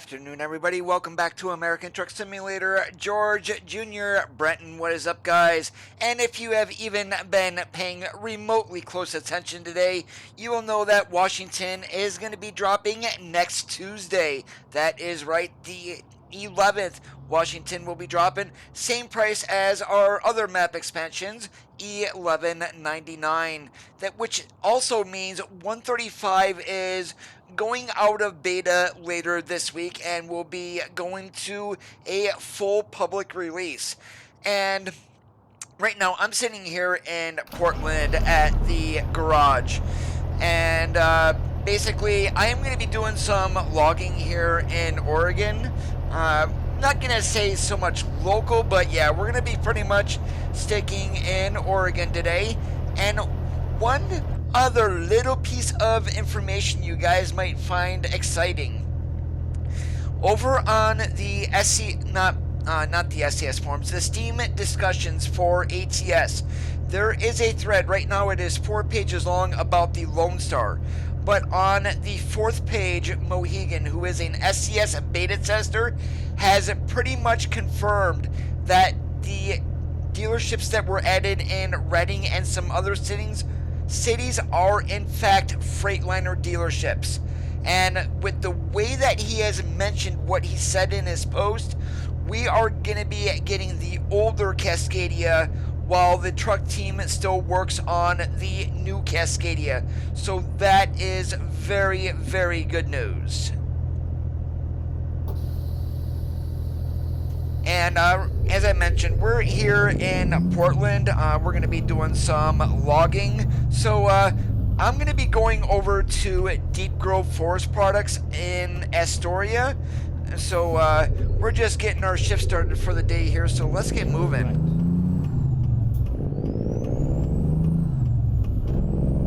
afternoon, everybody. Welcome back to American Truck Simulator. George Jr. Brenton, what is up, guys? And if you have even been paying remotely close attention today, you will know that Washington is going to be dropping next Tuesday. That is right, the 11th. Washington will be dropping same price as our other map expansions, $11.99. That which also means 135 is going out of beta later this week and will be going to a full public release. And right now I'm sitting here in Portland at the garage, and basically I am going to be doing some logging here in Oregon. Not going to say so much local, but yeah, we're going to be pretty much sticking in Oregon today. And one other little piece of information you guys might find exciting. Over on the not the SCS forums, the Steam discussions for ATS, there is a thread, right now it is 4 pages long, about the Lone Star. But on the 4th page, Mohegan, who is an SCS beta tester, has pretty much confirmed that the dealerships that were added in Reading and some other cities are in fact Freightliner dealerships. And with the way that he has mentioned what he said in his post, we are going to be getting the older Cascadia while the truck team still works on the new Cascadia. So that is very, very good news. And as I mentioned, we're here in Portland. We're going to be doing some logging. So I'm going to be going over to Deep Grove Forest Products in Astoria. So we're just getting our shift started for the day here. So let's get moving.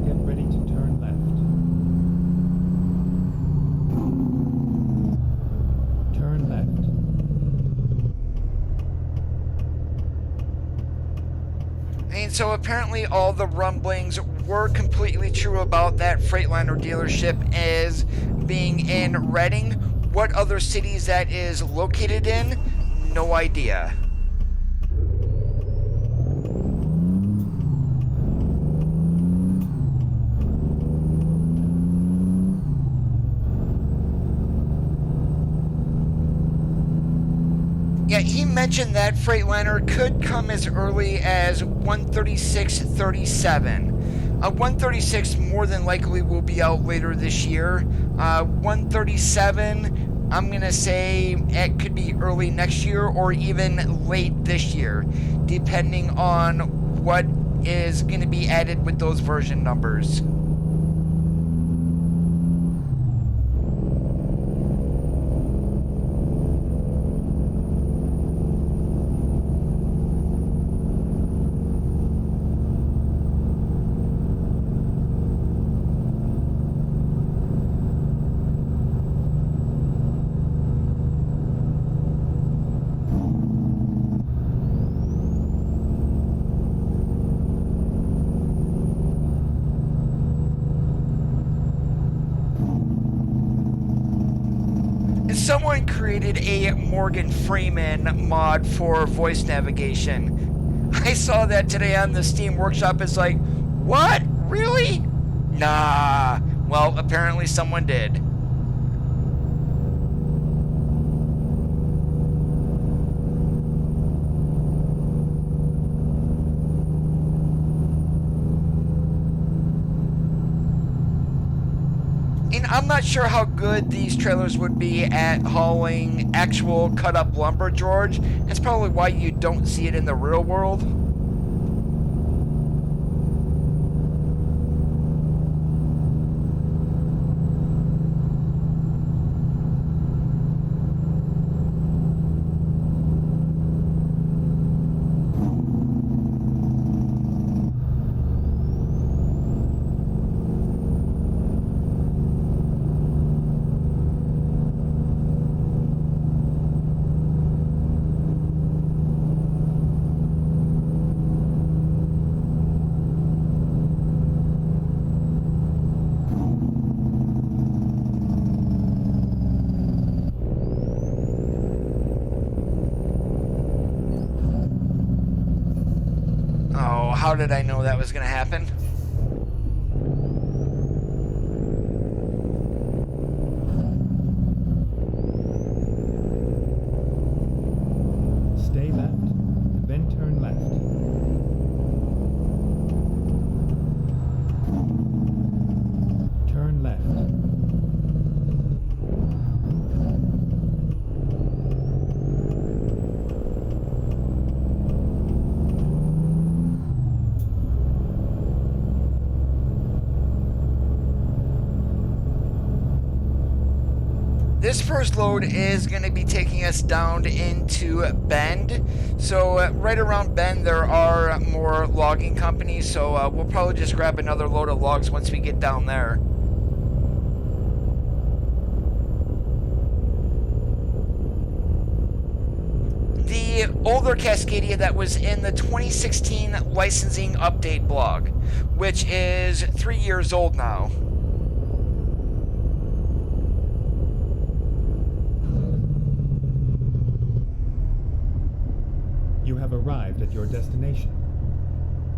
Get ready to turn left. Turn left. And so apparently all the rumblings were completely true about that Freightliner dealership as being in Reading. What other cities that is located in, no idea. Yeah, he mentioned that Freightliner could come as early as 136.37. 136 more than likely will be out later this year. 137, I'm going to say it could be early next year or even late this year, depending on what is going to be added with those version numbers. Someone created a Morgan Freeman mod for voice navigation. I saw that today on the Steam Workshop. It's like, what? Really? Nah. Well, apparently someone did. I'm not sure how good these trailers would be at hauling actual cut-up lumber, George. That's probably why you don't see it in the real world. how did I know that was going to happen? Stay left, then turn left. Turn left. This first load is going to be taking us down into Bend. So right around Bend there are more logging companies, so we'll probably just grab another load of logs once we get down there. The older Cascadia that was in the 2016 licensing update blog, which is 3 years old now. You have arrived at your destination.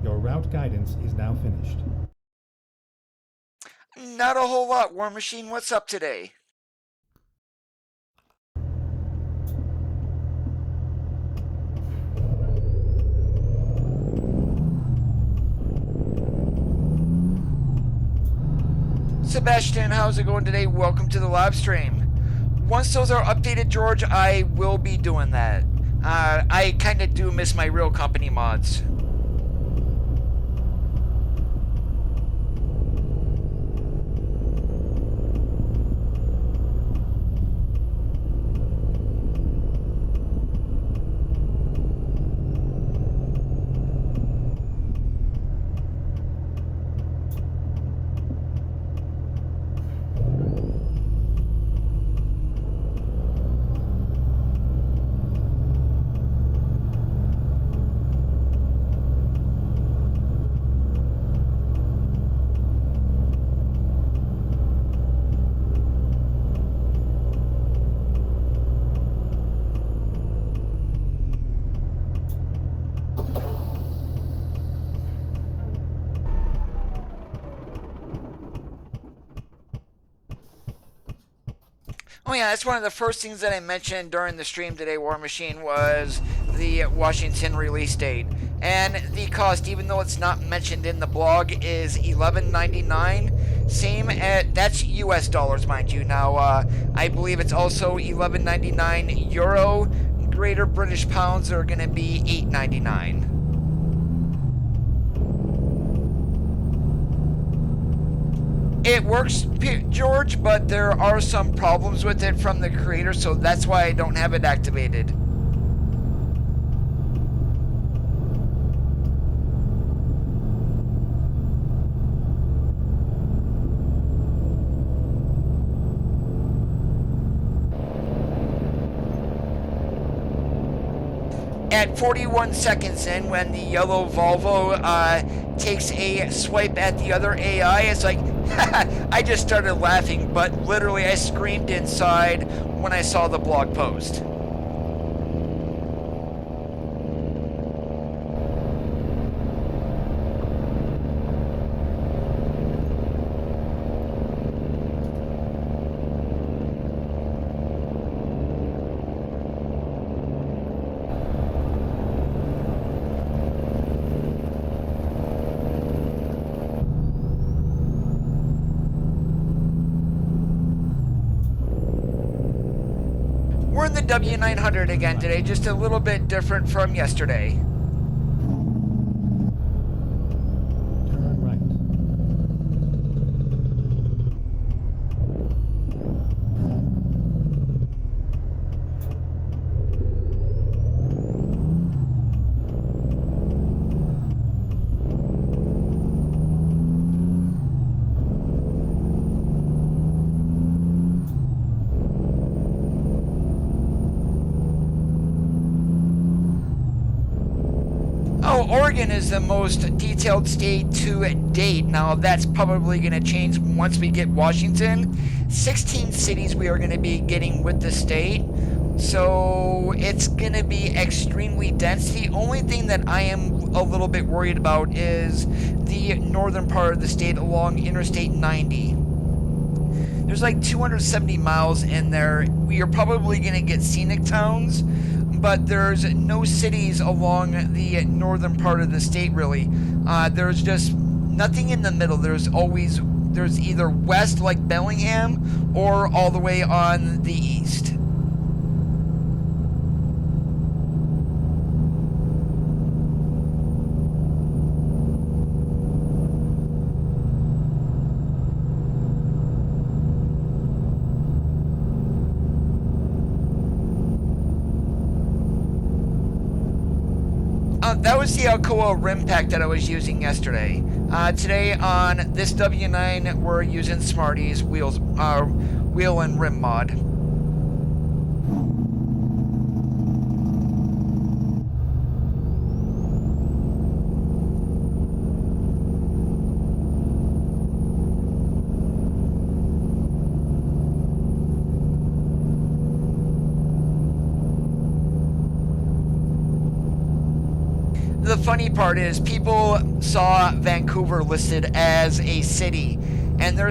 Your route guidance is now finished. Not a whole lot, War Machine. What's up today? Sebastian, how's it going today? Welcome to the live stream. Once those are updated, George, I will be doing that. I kind of do miss my real company mods. Oh yeah, that's one of the first things that I mentioned during the stream today, War Machine, was the Washington release date. And the cost, even though it's not mentioned in the blog, is $11.99. Same at, that's US dollars, mind you. Now, I believe it's also €11.99 Euro. Greater British pounds are going to be $8.99. It works, George, but there are some problems with it from the creator, so that's why I don't have it activated. At 41 seconds in, when the yellow Volvo takes a swipe at the other AI, it's like, I just started laughing, but literally I screamed inside when I saw the blog post. We're in the W900 again today, just a little bit different from yesterday. Turn right. Oh, Oregon is the most detailed state to date. Now, that's probably going to change once we get Washington. 16 cities we are going to be getting with the state. So, it's going to be extremely dense. The only thing that I am a little bit worried about is the northern part of the state along Interstate 90. There's like 270 miles in there. You're probably going to get scenic towns, but there's no cities along the northern part of the state, really. There's just nothing in the middle. There's either west, like Bellingham, or all the way on the east. That was the Alcoa rim pack that I was using yesterday. Today on this W9, we're using Smarties wheel and rim mod. The funny part is people saw Vancouver listed as a city, and they're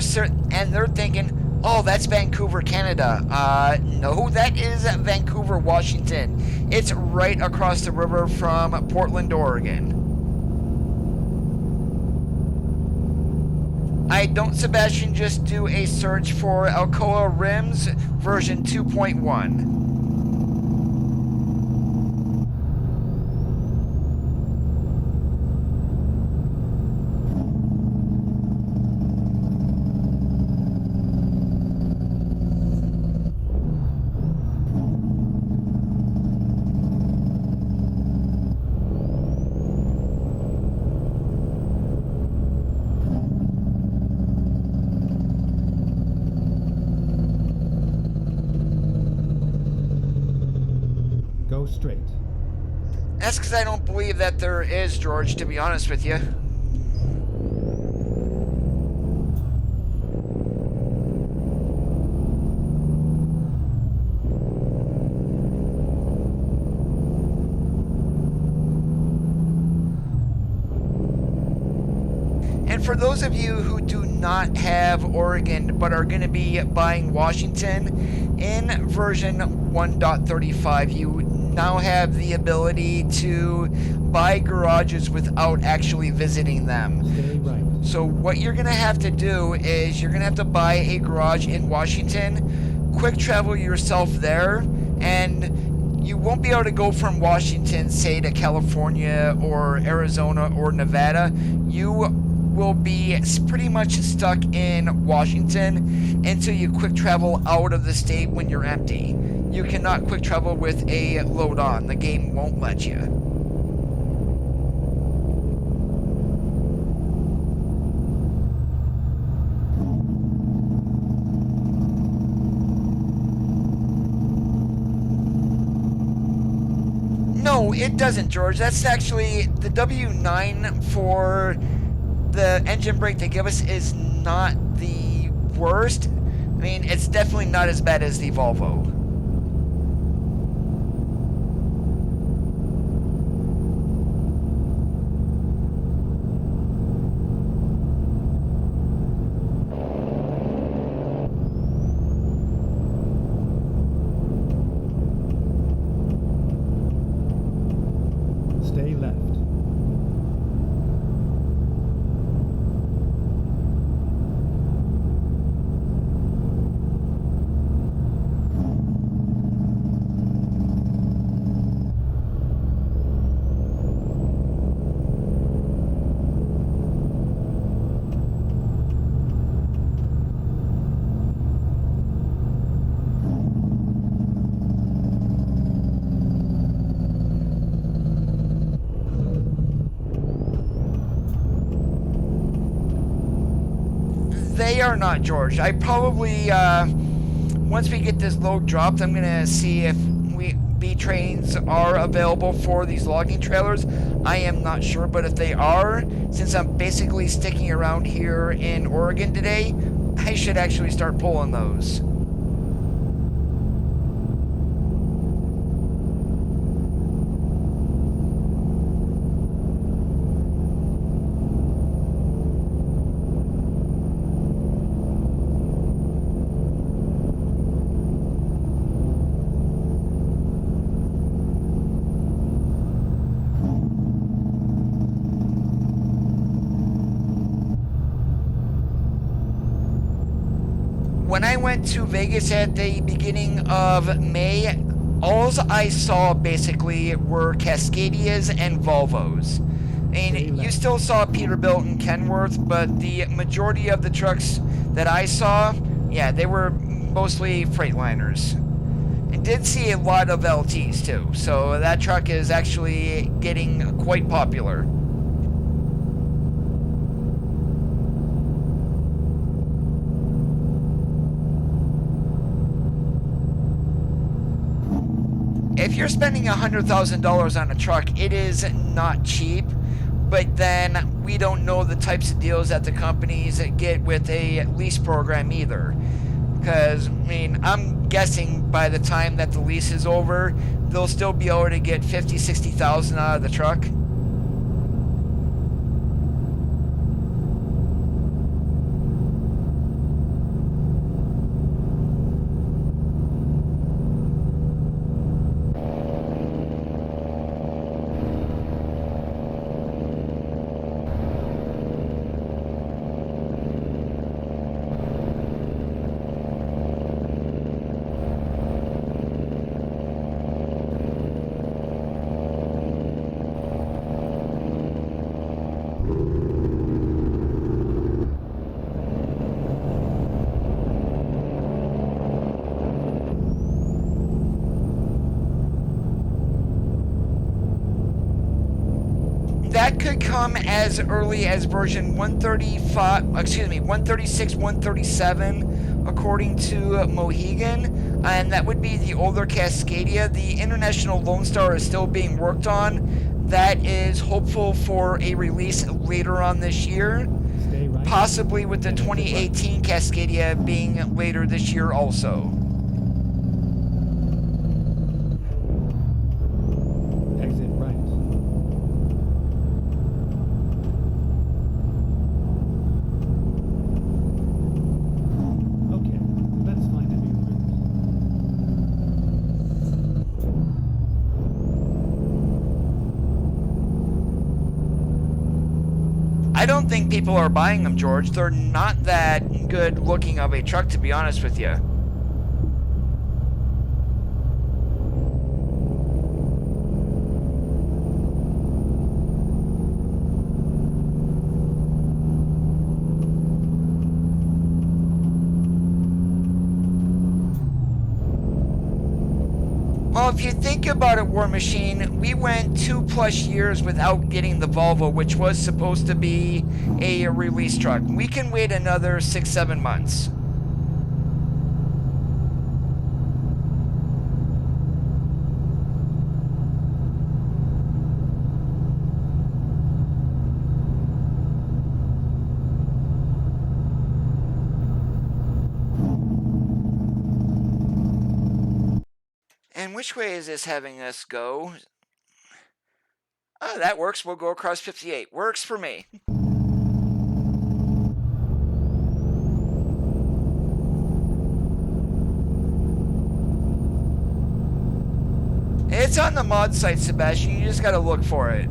thinking, oh, that's Vancouver, Canada. No, that is Vancouver, Washington. It's right across the river from Portland, Oregon. Don't, Sebastian, just do a search for Alcoa rims version 2.1. Go straight. That's because I don't believe that there is, George, to be honest with you. And for those of you who do not have Oregon but are going to be buying Washington, in version 1.35 you now have the ability to buy garages without actually visiting them. Stay right. So what you're going to have to do is you're going to have to buy a garage in Washington, quick travel yourself there, and you won't be able to go from Washington, say, to California or Arizona or Nevada. You will be pretty much stuck in Washington until you quick travel out of the state when you're empty. You cannot quick travel with a load on. The game won't let you. No, it doesn't, George. That's actually the W9 for the engine brake they give us is not the worst. I mean, it's definitely not as bad as the Volvo. Stay left. They are not, George. I probably, once we get this load dropped, I'm going to see if B trains are available for these logging trailers. I am not sure, but if they are, since I'm basically sticking around here in Oregon today, I should actually start pulling those. when I went to Vegas at the beginning of May, all I saw basically were Cascadias and Volvos. I mean, you still saw Peterbilt and Kenworth, but the majority of the trucks that I saw, yeah, they were mostly Freightliners. And did see a lot of LTs too, so that truck is actually getting quite popular. If you're spending $100,000 on a truck, it is not cheap, but then we don't know the types of deals that the companies get with a lease program either. Because, I mean, I'm guessing by the time that the lease is over, they'll still be able to get 50, 60,000 out of the truck. That could come as early as version 136, 137, according to Mohegan, and that would be the older Cascadia. The International Lone Star is still being worked on. That is hopeful for a release later on this year, possibly with the 2018 Cascadia being later this year also. I don't think people are buying them, George. They're not that good looking of a truck, to be honest with you. Well, if you think about it, War Machine, we went 2+ years without getting the Volvo, which was supposed to be a release truck. We can wait another 6-7 months. And which way is this having us go? Oh, that works. We'll go across 58. Works for me. It's on the mod site, Sebastian. You just gotta look for it.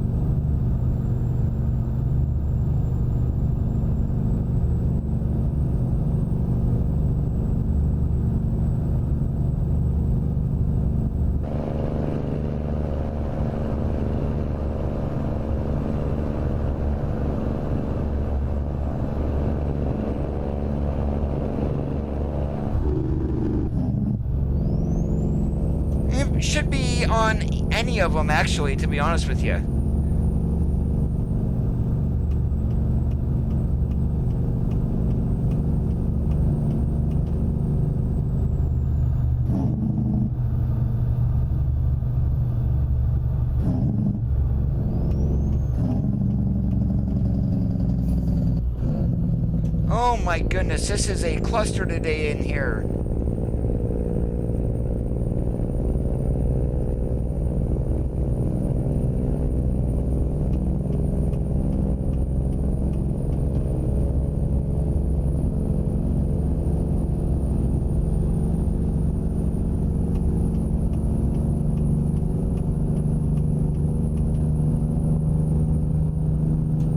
Should be on any of them, actually, to be honest with you. Oh my goodness, this is a cluster today in here.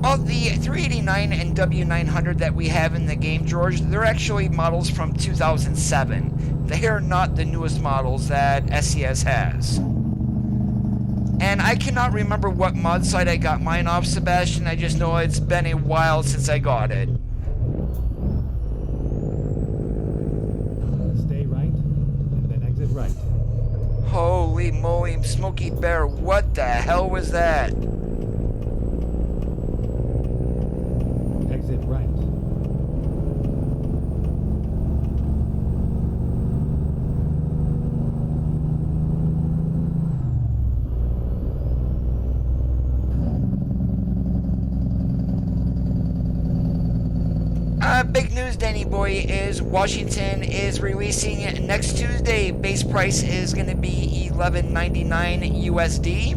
Well, the 389 W9 and W900 that we have in the game, George, they're actually models from 2007. They are not the newest models that SES has. And I cannot remember what mod site I got mine off, Sebastian. I just know it's been a while since I got it. Stay right, and then exit right. Holy moly, Smokey Bear, what the hell was that? Exit right. Big news, Danny boy, is Washington is releasing next Tuesday. Base price is going to be $11.99 USD.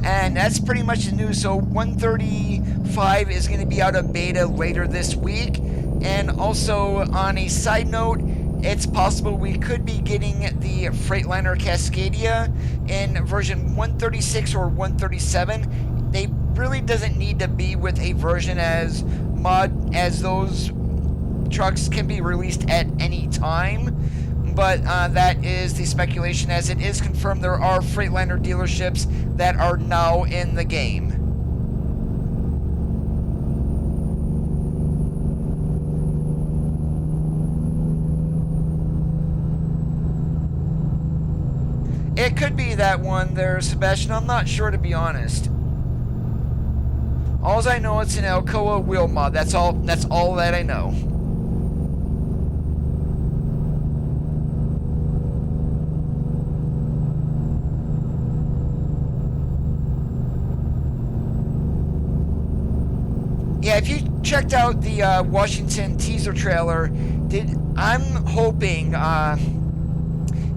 And that's pretty much the news. So 135 is going to be out of beta later this week. And also, on a side note, it's possible we could be getting the Freightliner Cascadia in version 136 or 137. They really doesn't need to be with a version as those trucks can be released at any time. But that is the speculation, as it is confirmed there are Freightliner dealerships that are now in the game. It could be that one there, Sebastian. I'm not sure, to be honest. All I know, it's an Alcoa wheel mod. That's all that I know. Yeah, if you checked out the Washington teaser trailer, I'm hoping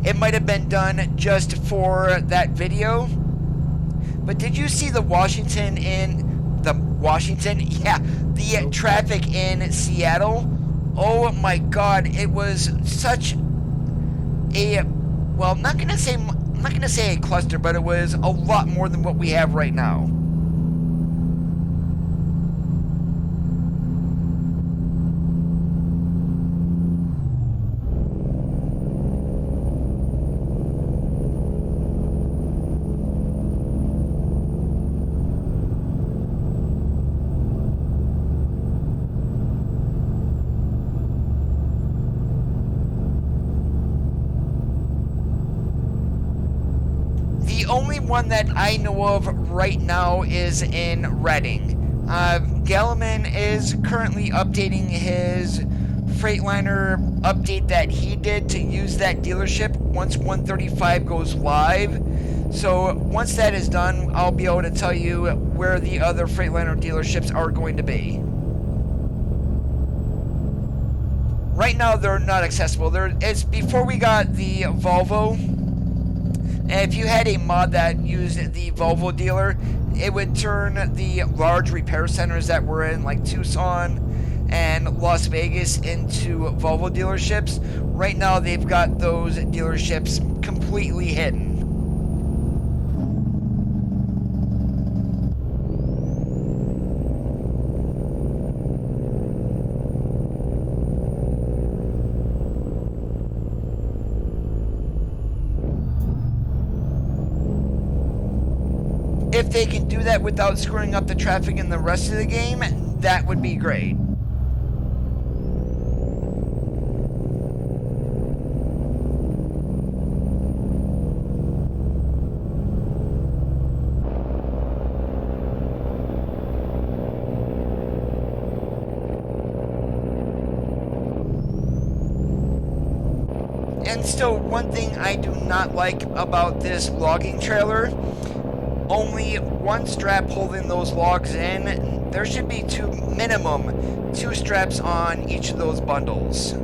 it might have been done just for that video. But did you see the traffic in Seattle? Oh my God, it was such a, well, I'm not gonna say a cluster, but it was a lot more than what we have right now. One that I know of right now is in Reading. Gelman is currently updating his Freightliner update that he did to use that dealership once 135 goes live. So once that is done, I'll be able to tell you where the other Freightliner dealerships are going to be. Right now, they're not accessible. It's before we got the Volvo. And if you had a mod that used the Volvo dealer, it would turn the large repair centers that were in like Tucson and Las Vegas into Volvo dealerships. Right now, they've got those dealerships completely hidden. If they can do that without screwing up the traffic in the rest of the game, that would be great. And still, one thing I do not like about this logging trailer, only one strap holding those logs in. There should be minimum two straps on each of those bundles.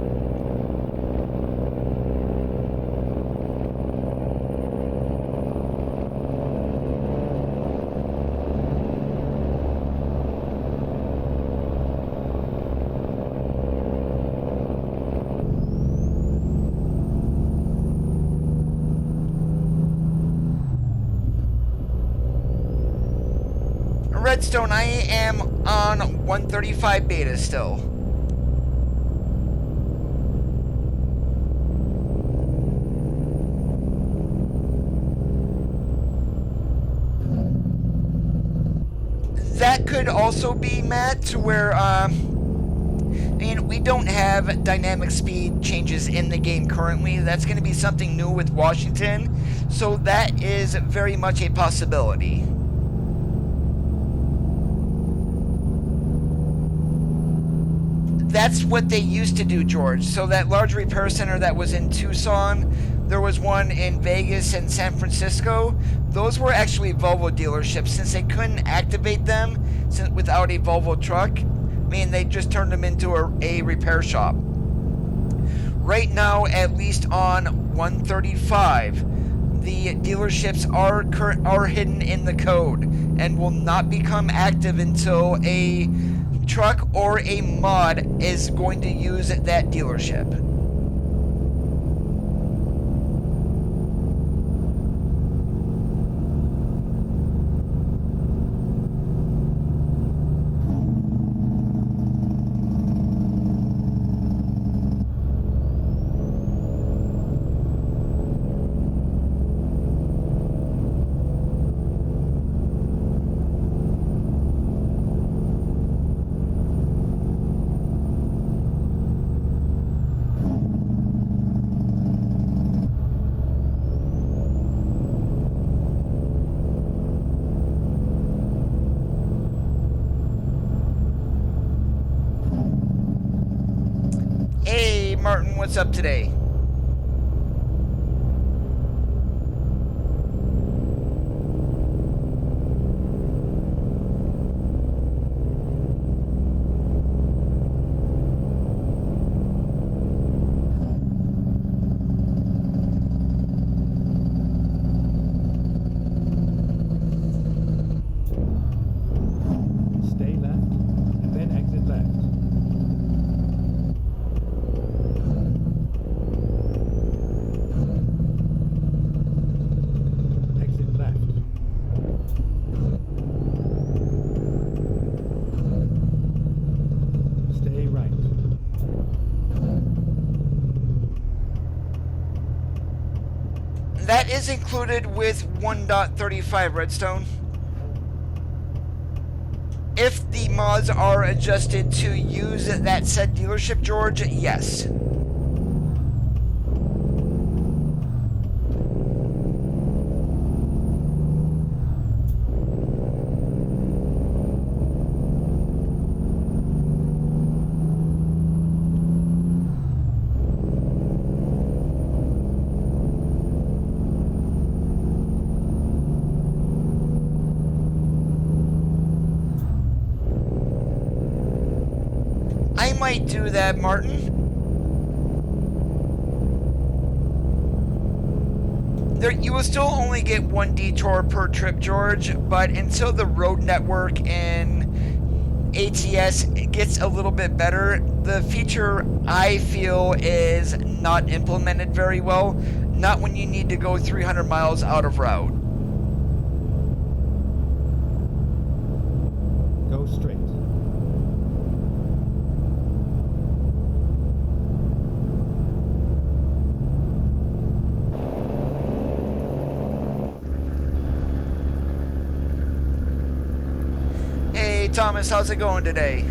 Redstone, I am on 135 beta still. That could also be, Matt, to where, we don't have dynamic speed changes in the game currently. That's going to be something new with Washington, so that is very much a possibility. That's what they used to do, George. So that large repair center that was in Tucson, there was one in Vegas and San Francisco. Those were actually Volvo dealerships. Since they couldn't activate them without a Volvo truck, they just turned them into a repair shop. Right now, at least on 135, the dealerships are hidden in the code and will not become active until a truck or a mod is going to use that dealership. Hey, Martin, what's up today? Stay left, and then exit left. Exit left. Stay right. That is included with 1.35 Redstone. If the mods are adjusted to use that said dealership, George, yes. I might do that, Martin. You will still only get one detour per trip, George, but until the road network in ATS gets a little bit better, the feature, I feel, is not implemented very well. Not when you need to go 300 miles out of route. Go straight. Hey, Thomas, how's it going today?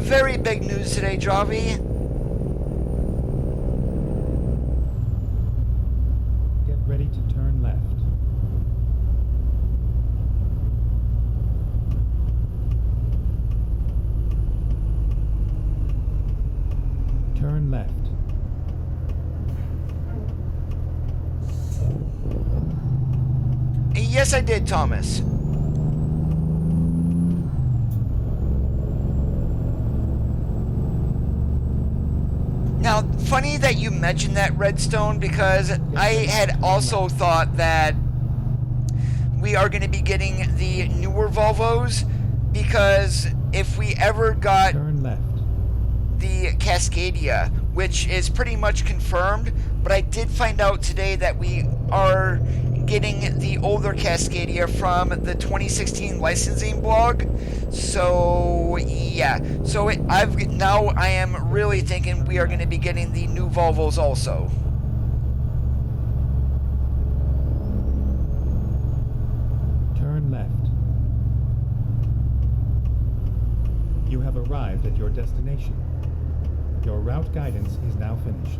Very big news today, Javi. Get ready to turn left. Turn left. Yes, I did, Thomas. Now, funny that you mentioned that, Redstone, because I had also thought that we are going to be getting the newer Volvos, because if we ever got Turn left. the Cascadia, which is pretty much confirmed, but I did find out today that we are getting the older Cascadia from the 2016 licensing blog. So yeah, so I am really thinking we are going to be getting the new Volvos also. Turn left. You have arrived at your destination. Your route guidance is now finished.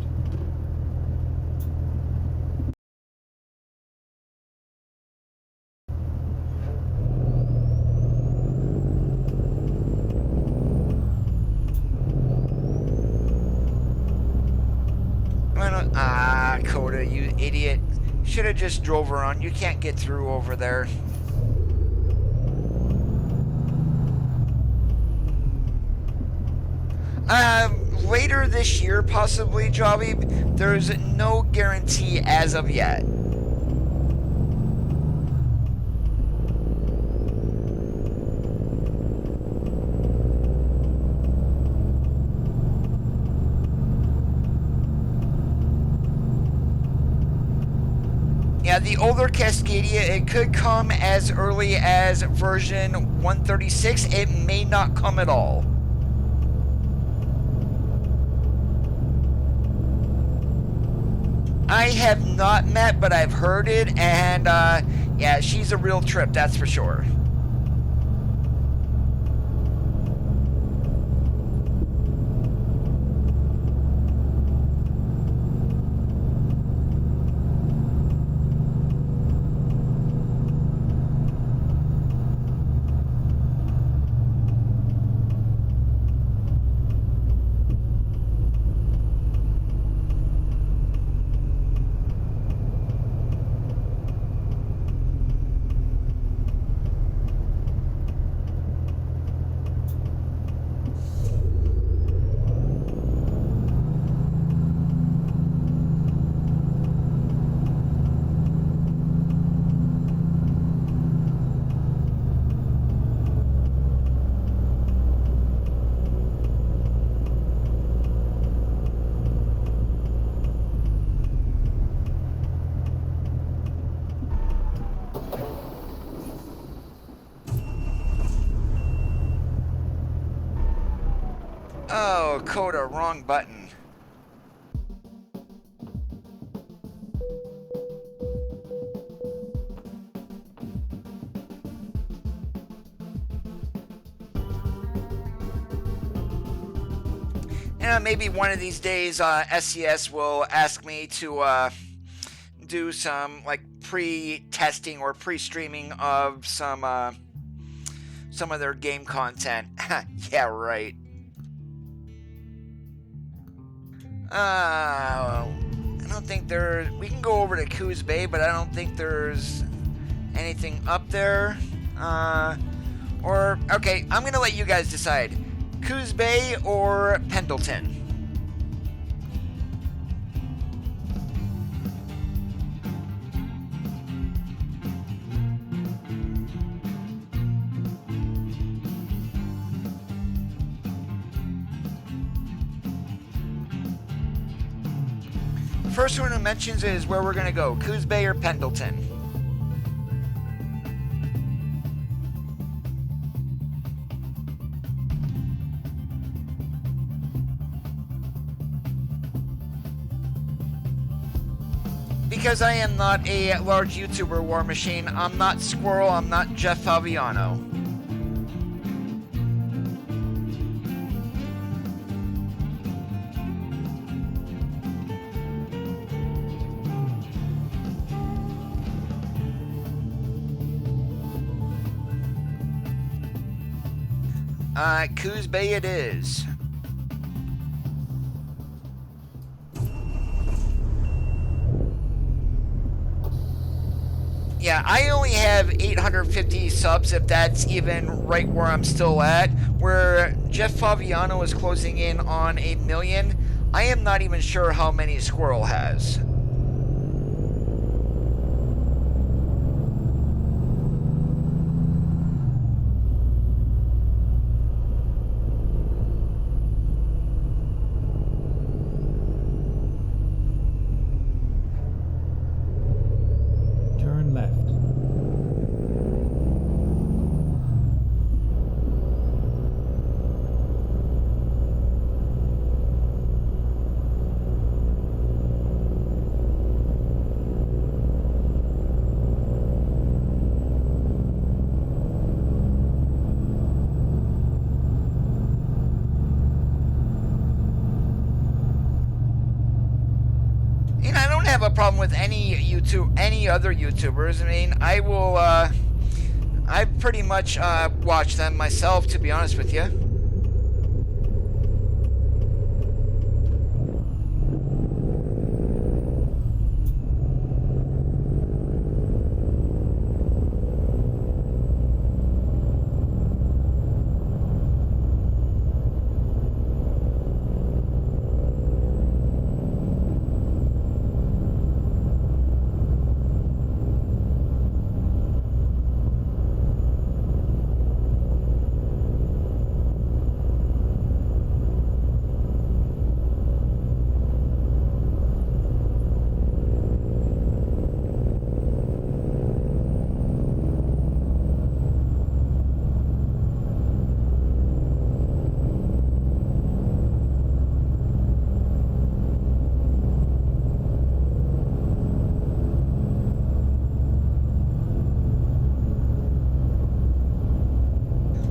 Coda, you idiot. Should have just drove around. You can't get through over there. Later this year, possibly, Javi. There's no guarantee as of yet. Yeah, the older Cascadia, it could come as early as version 136. It may not come at all. I have not met, but I've heard it, and yeah, she's a real trip, that's for sure. Oh, Coda, wrong button. Maybe one of these days, SES will ask me to do some like pre-testing or pre-streaming of some of their game content. Yeah, right. I don't think we can go over to Coos Bay, but I don't think there's anything up there. Okay, I'm gonna let you guys decide. Coos Bay or Pendleton? First one who mentions is where we're gonna go, Coos Bay or Pendleton. Because I am not a large YouTuber, War Machine, I'm not Squirrel, I'm not Jeff Faviano. Coos Bay it is. Yeah, I only have 850 subs, if that's even right where I'm still at. Where Jeff Faviano is closing in on 1 million. I am not even sure how many Squirrel has. have a problem with any other YouTubers. I mean, I will. I pretty much watch them myself, to be honest with you.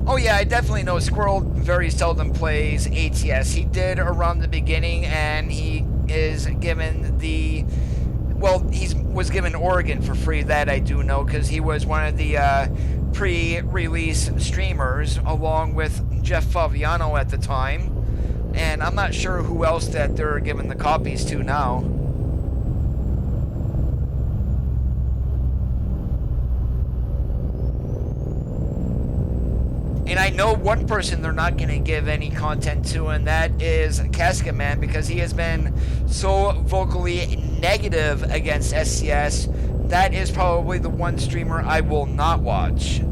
Oh yeah, I definitely know Squirrel very seldom plays ATS. He did around the beginning, and he is given the... Well, he was given Oregon for free, that I do know, because he was one of the pre-release streamers, along with Jeff Faviano at the time. And I'm not sure who else that they're giving the copies to now. And I know one person they're not going to give any content to, and that is Casket Man, because he has been so vocally negative against SCS. That is probably the one streamer I will not watch.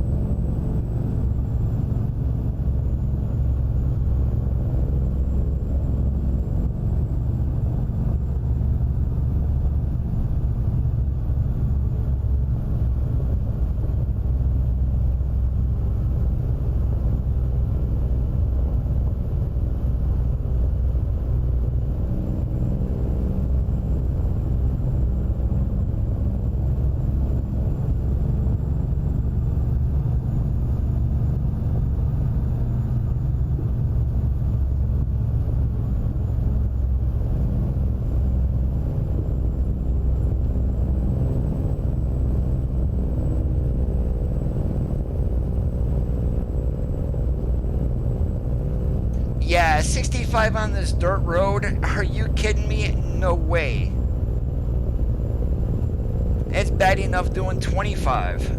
Yeah, 65 on this dirt road? Are you kidding me? No way. It's bad enough doing 25.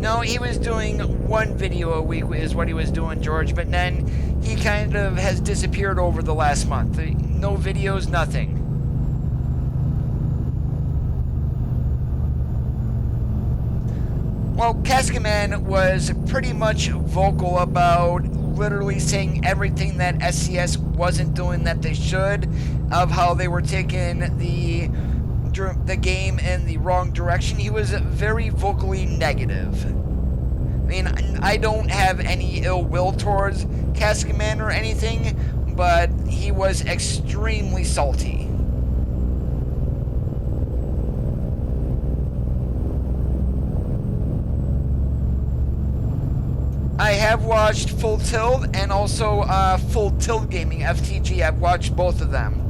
No, he was doing one video a week is what he was doing, George, but then he kind of has disappeared over the last month. No videos, nothing. Well, Cascaman was pretty much vocal about literally saying everything that SCS wasn't doing that they should, of how they were taking the game in the wrong direction. He was very vocally negative. I mean, I don't have any ill will towards Cascaman or anything, but he was extremely salty. I have watched Full Tilt and also Full Tilt Gaming, FTG. I've watched both of them.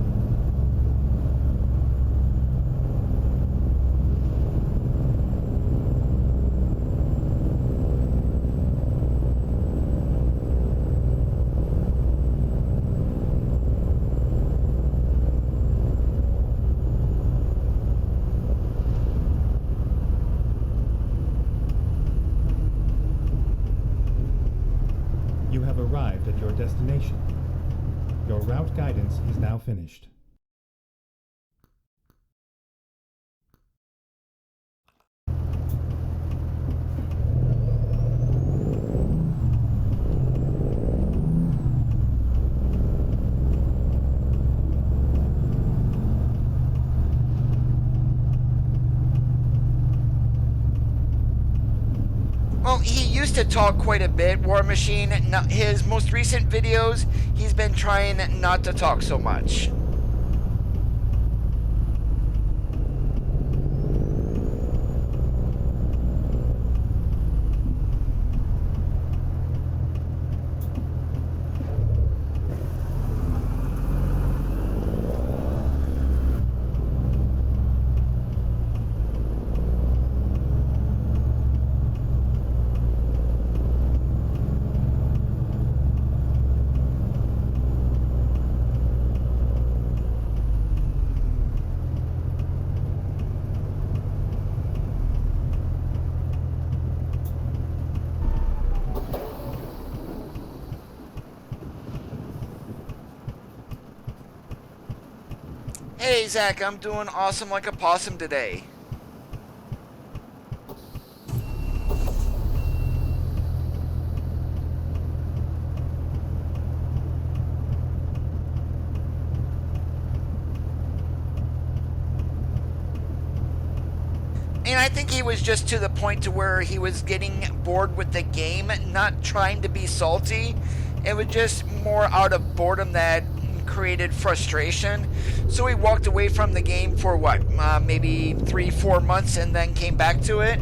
You have arrived at your destination. Your route guidance is now finished. Well, he used to talk quite a bit, War Machine. His most recent videos, he's been trying not to talk so much. Hey, Zach, I'm doing awesome like a possum today. And I think he was just to the point to where he was getting bored with the game, not trying to be salty. It was just more out of boredom that created frustration. So he walked away from the game for what, maybe 3-4 months, and then came back to it.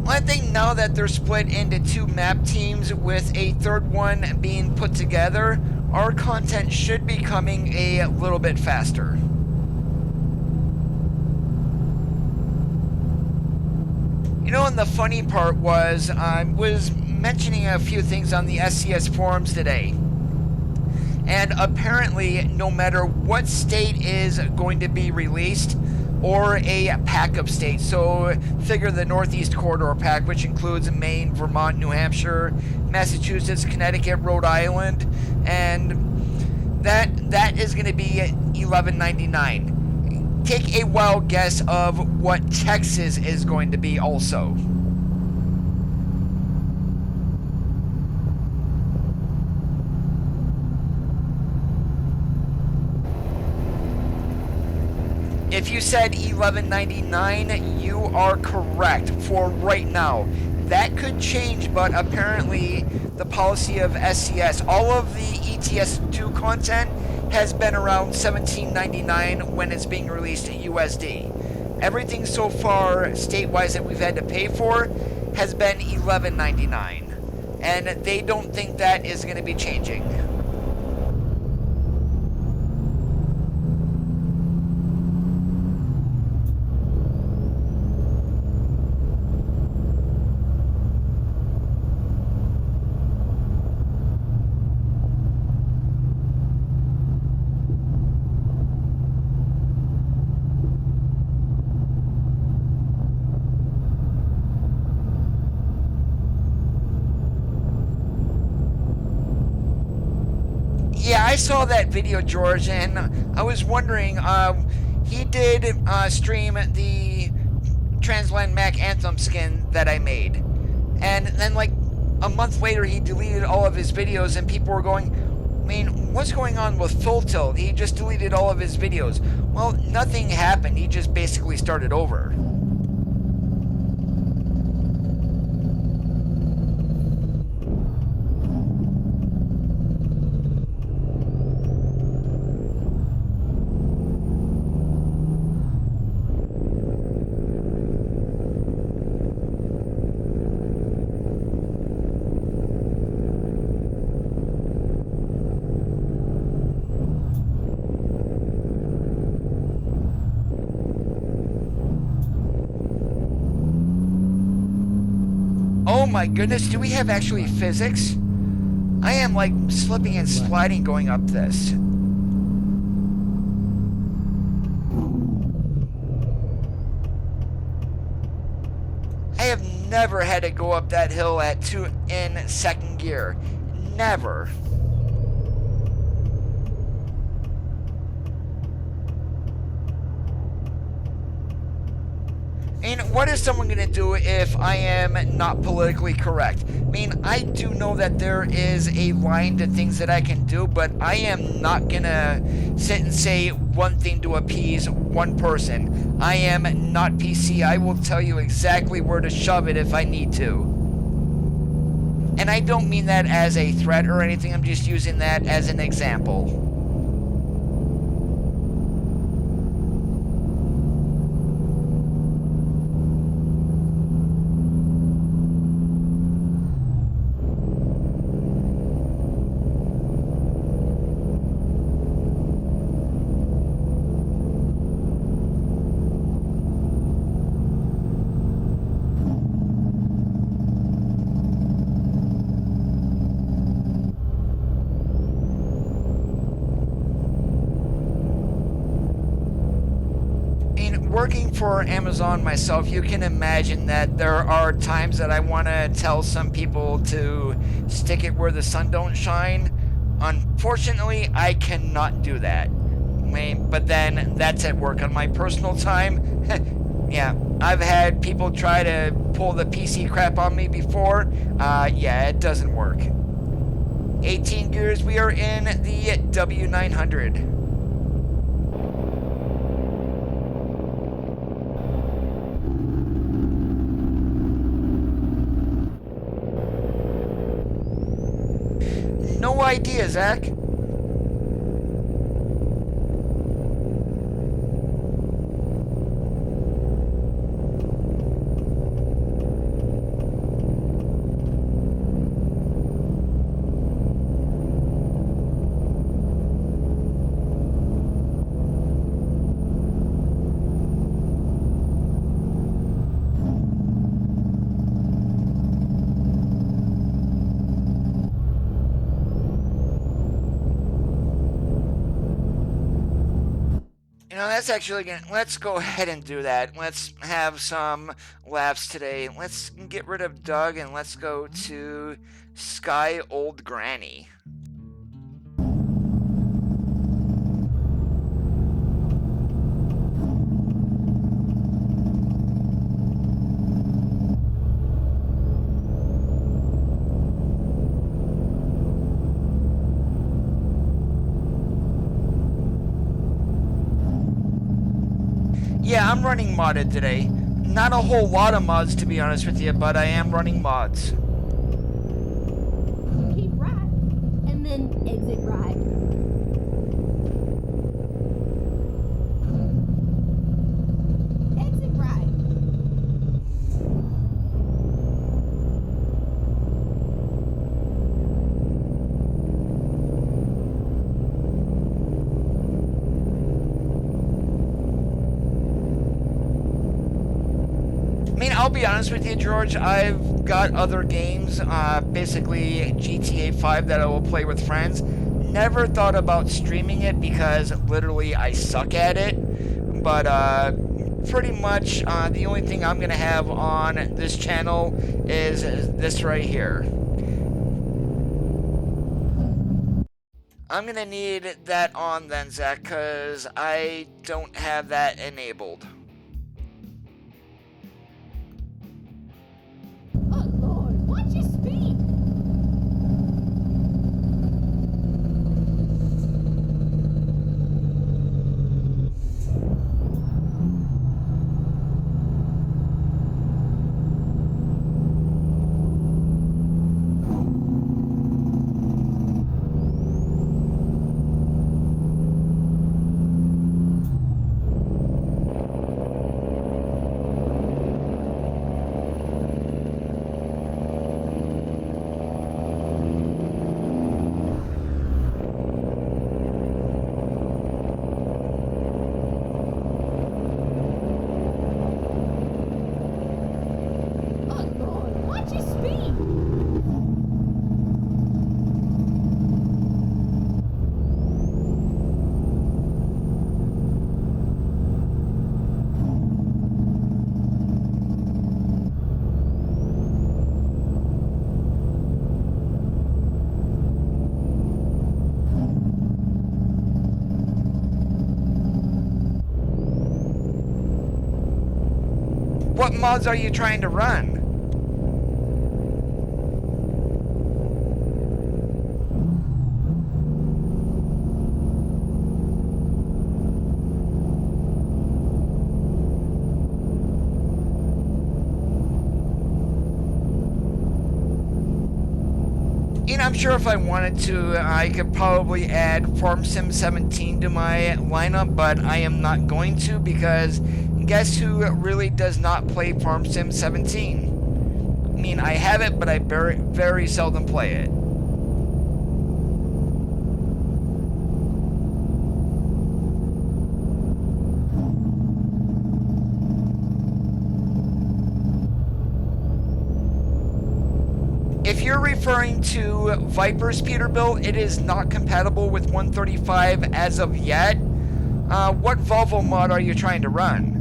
I think now that they're split into 2 map teams with a third one being put together, our content should be coming a little bit faster. You know, and the funny part was, I was mentioning a few things on the SCS forums today. And apparently, no matter what state is going to be released, or a pack of states. So figure the Northeast Corridor pack, which includes Maine, Vermont, New Hampshire, Massachusetts, Connecticut, Rhode Island, and that is going to be $11.99. Take a wild guess of what Texas is going to be also. If you said $11.99, you are correct for right now. That could change, but apparently the policy of SCS, all of the ETS2 content has been around $17.99 when it's being released at USD. Everything so far, state-wise, that we've had to pay for has been $11.99. And they don't think that is going to be changing. Yeah, I saw that video, George, and I was wondering, he did stream the Transland Mac Anthem skin that I made. And then, like, a month later, he deleted all of his videos, and people were going, I mean, what's going on with Full Tilt? He just deleted all of his videos. Well, nothing happened. He just basically started over. Oh my goodness, do we have actually physics? I am like slipping and sliding going up this. never had to go up that hill at 2 in second gear. Never. And what is someone going to do if I am not politically correct? I mean, I do know that there is a line to things that I can do, but I am not going to sit and say one thing to appease one person. I am not PC. I will tell you exactly where to shove it if I need to. And I don't mean that as a threat or anything, I'm just using that as an example. Working for Amazon myself, you can imagine that there are times that I want to tell some people to stick it where the sun don't shine. Unfortunately, I cannot do that. But then that's at work. On my personal time, yeah, I've had people try to pull the PC crap on me before. Yeah, it doesn't work. 18 gears, we are in the W900. No idea, Zach. That's actually gonna, let's go ahead and do that. Let's have some laps today. Let's get rid of Doug and let's go to Sky Old Granny. Yeah, I'm running modded today. Not a whole lot of mods, to be honest with you, but I am running mods. Keep right, and then exit right. Exit right. I'll be honest with you, George, I've got other games, basically GTA 5 that I will play with friends. Never thought about streaming it because literally I suck at it. But pretty much the only thing I'm going to have on this channel is this right here. I'm going to need that on then, Zach, because I don't have that enabled. Oh Lord, watch your speed. what mods are you trying to run? I'm sure if I wanted to, I could probably add Farm Sim 17 to my lineup, but I am not going to, because guess who really does not play Farm Sim 17? I mean, I have it, but I very seldom play it. If you're referring to Viper's Peterbilt, it is not compatible with 135 as of yet. What Volvo mod are you trying to run?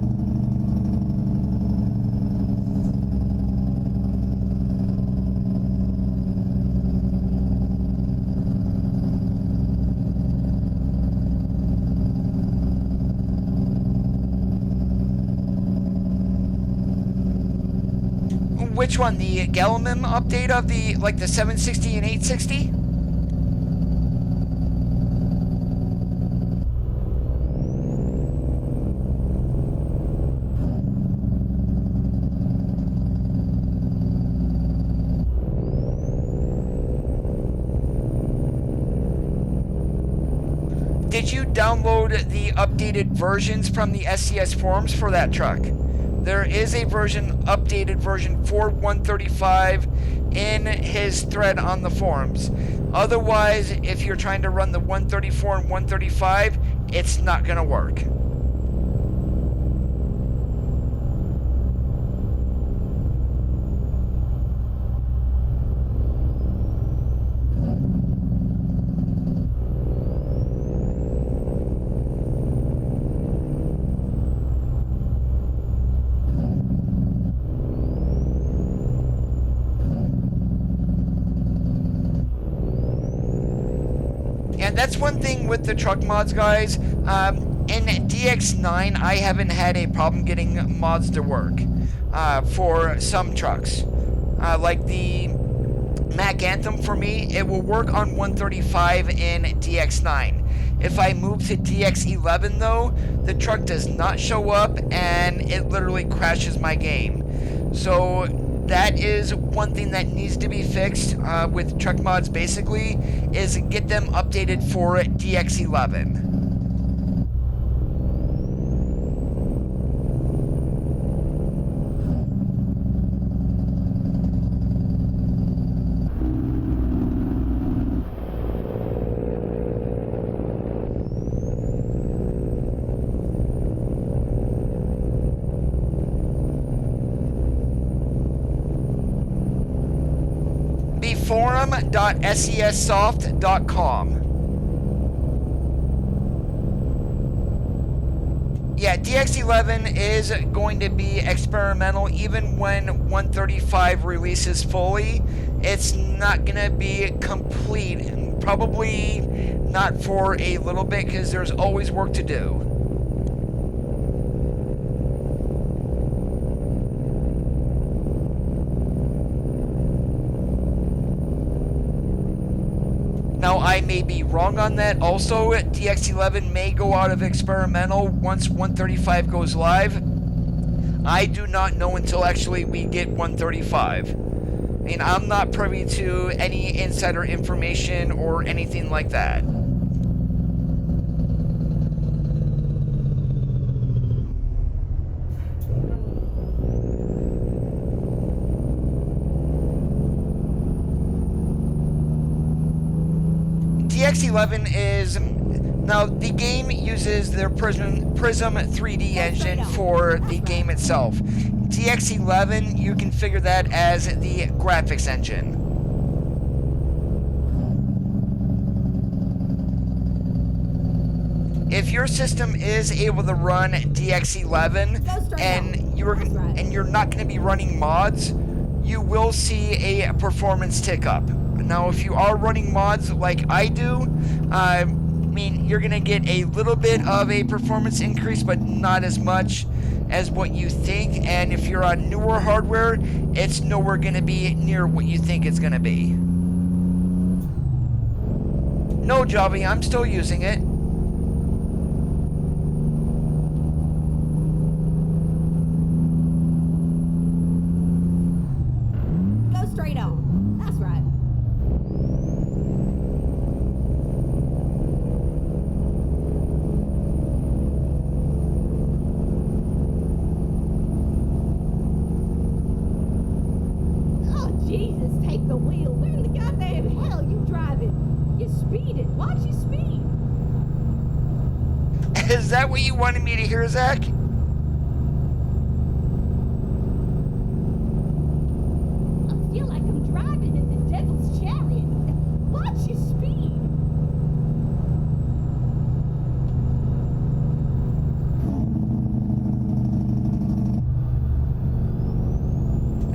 Which one? The Gallimim update of the 760 and 860? Did you download the updated versions from the SCS forums for that truck? There is a updated version for 135 in his thread on the forums. Otherwise, if you're trying to run the 134 and 135, it's not going to work. That's one thing with the truck mods, guys. In DX9, I haven't had a problem getting mods to work for some trucks. Like the Mac Anthem, for me, it will work on 135 in DX9. If I move to DX11, though, the truck does not show up and it literally crashes my game. So that is one thing that needs to be fixed with truck mods, basically, is get them updated for DX11. Forum.scsoft.com. Yeah, DX11 is going to be experimental. Even when 135 releases fully, it's not going to be complete. Probably not for a little bit, because there's always work to do. Now, I may be wrong on that. Also, DX11 may go out of experimental once 135 goes live. I do not know until actually we get 135. I mean, I'm not privy to any insider information or anything like that. DX11 is, now the game uses their Prism 3D engine for the game itself. DX11, you can figure that as the graphics engine. If your system is able to run DX11 and you're not going to be running mods, you will see a performance tick up. Now, if you are running mods like I do, mean, you're going to get a little bit of a performance increase, but not as much as what you think. And if you're on newer hardware, it's nowhere going to be near what you think it's going to be. No, Javi, I'm still using it. Go straight on. That's right. Oh, Jesus, take the wheel. Where in the goddamn hell you driving? You're speeding. Watch your speed. Is that what you wanted me to hear, Zach? I feel like I'm driving in the devil's chariot. Watch your speed.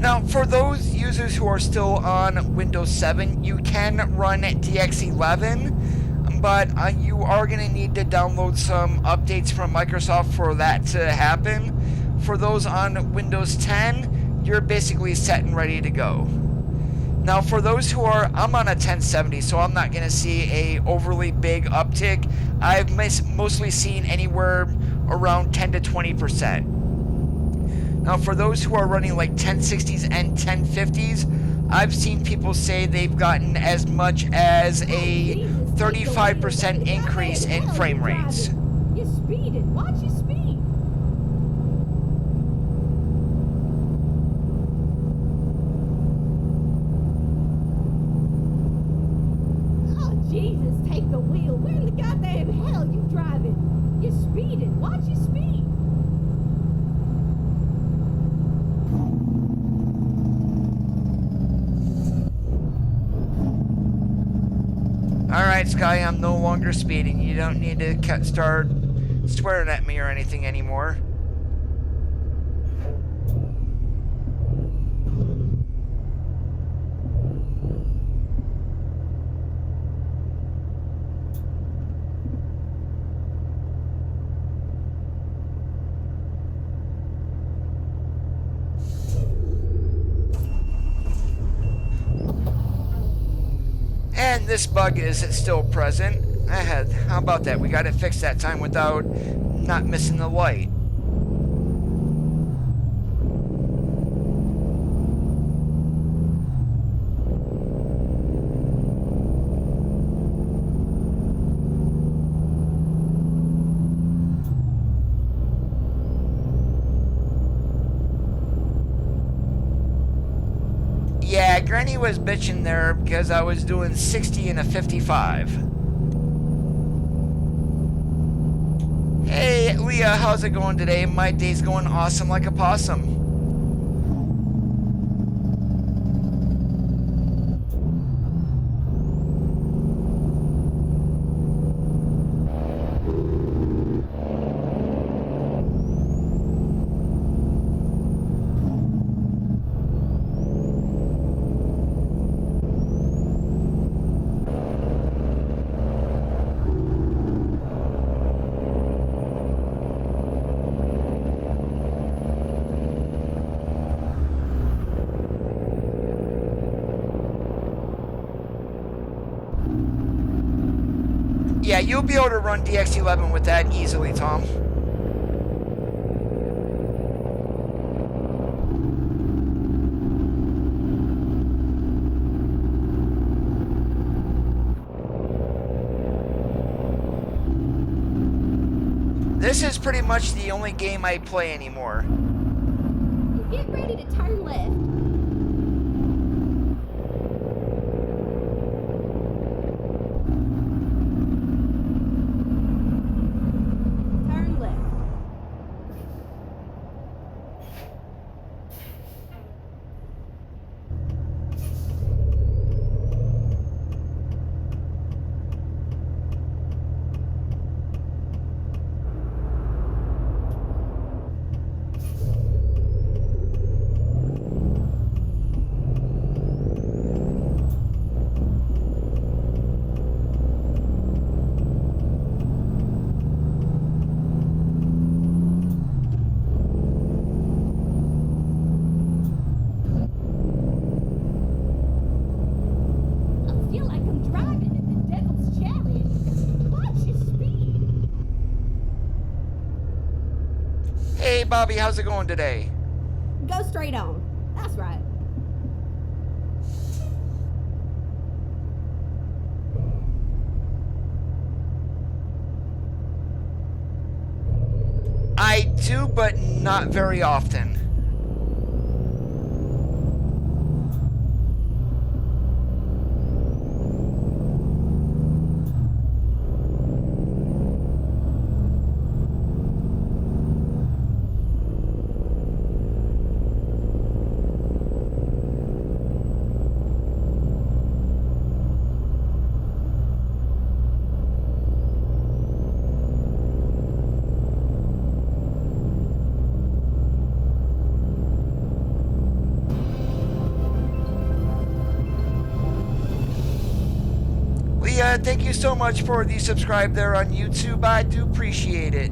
Now, for those users who are still on Windows 7, you can run TX11, but you are going to need to download some updates from Microsoft for that to happen. For those on Windows 10, you're basically set and ready to go. Now, for those who are, I'm on a 1070, so I'm not going to see a overly big uptick. I've mostly seen anywhere around 10 to 20%. Now, for those who are running like 1060s and 1050s, I've seen people say they've gotten as much as a 35% increase in frame rates. You're speeding. Watch your speed. Oh, Jesus, take the wheel. Where in the goddamn hell you driving? You're speeding. Watch your speed. Alright, Sky, I'm no longer speeding. You don't need to start swearing at me or anything anymore. And this bug is still present. How about that? We got it fixed that time without not missing the light. Yeah, Granny was bitching there because I was doing 60 and a 55. Hey, Leah, how's it going today? My day's going awesome like a possum. Yeah, you'll be able to run DX11 with that easily, Tom. This is pretty much the only game I play anymore. Get ready to turn left. Turn left. Hey, Bobby, how's it going today? Go straight on. That's right. I do, but not very often. Leah, thank you so much for the subscribe there on YouTube. I do appreciate it.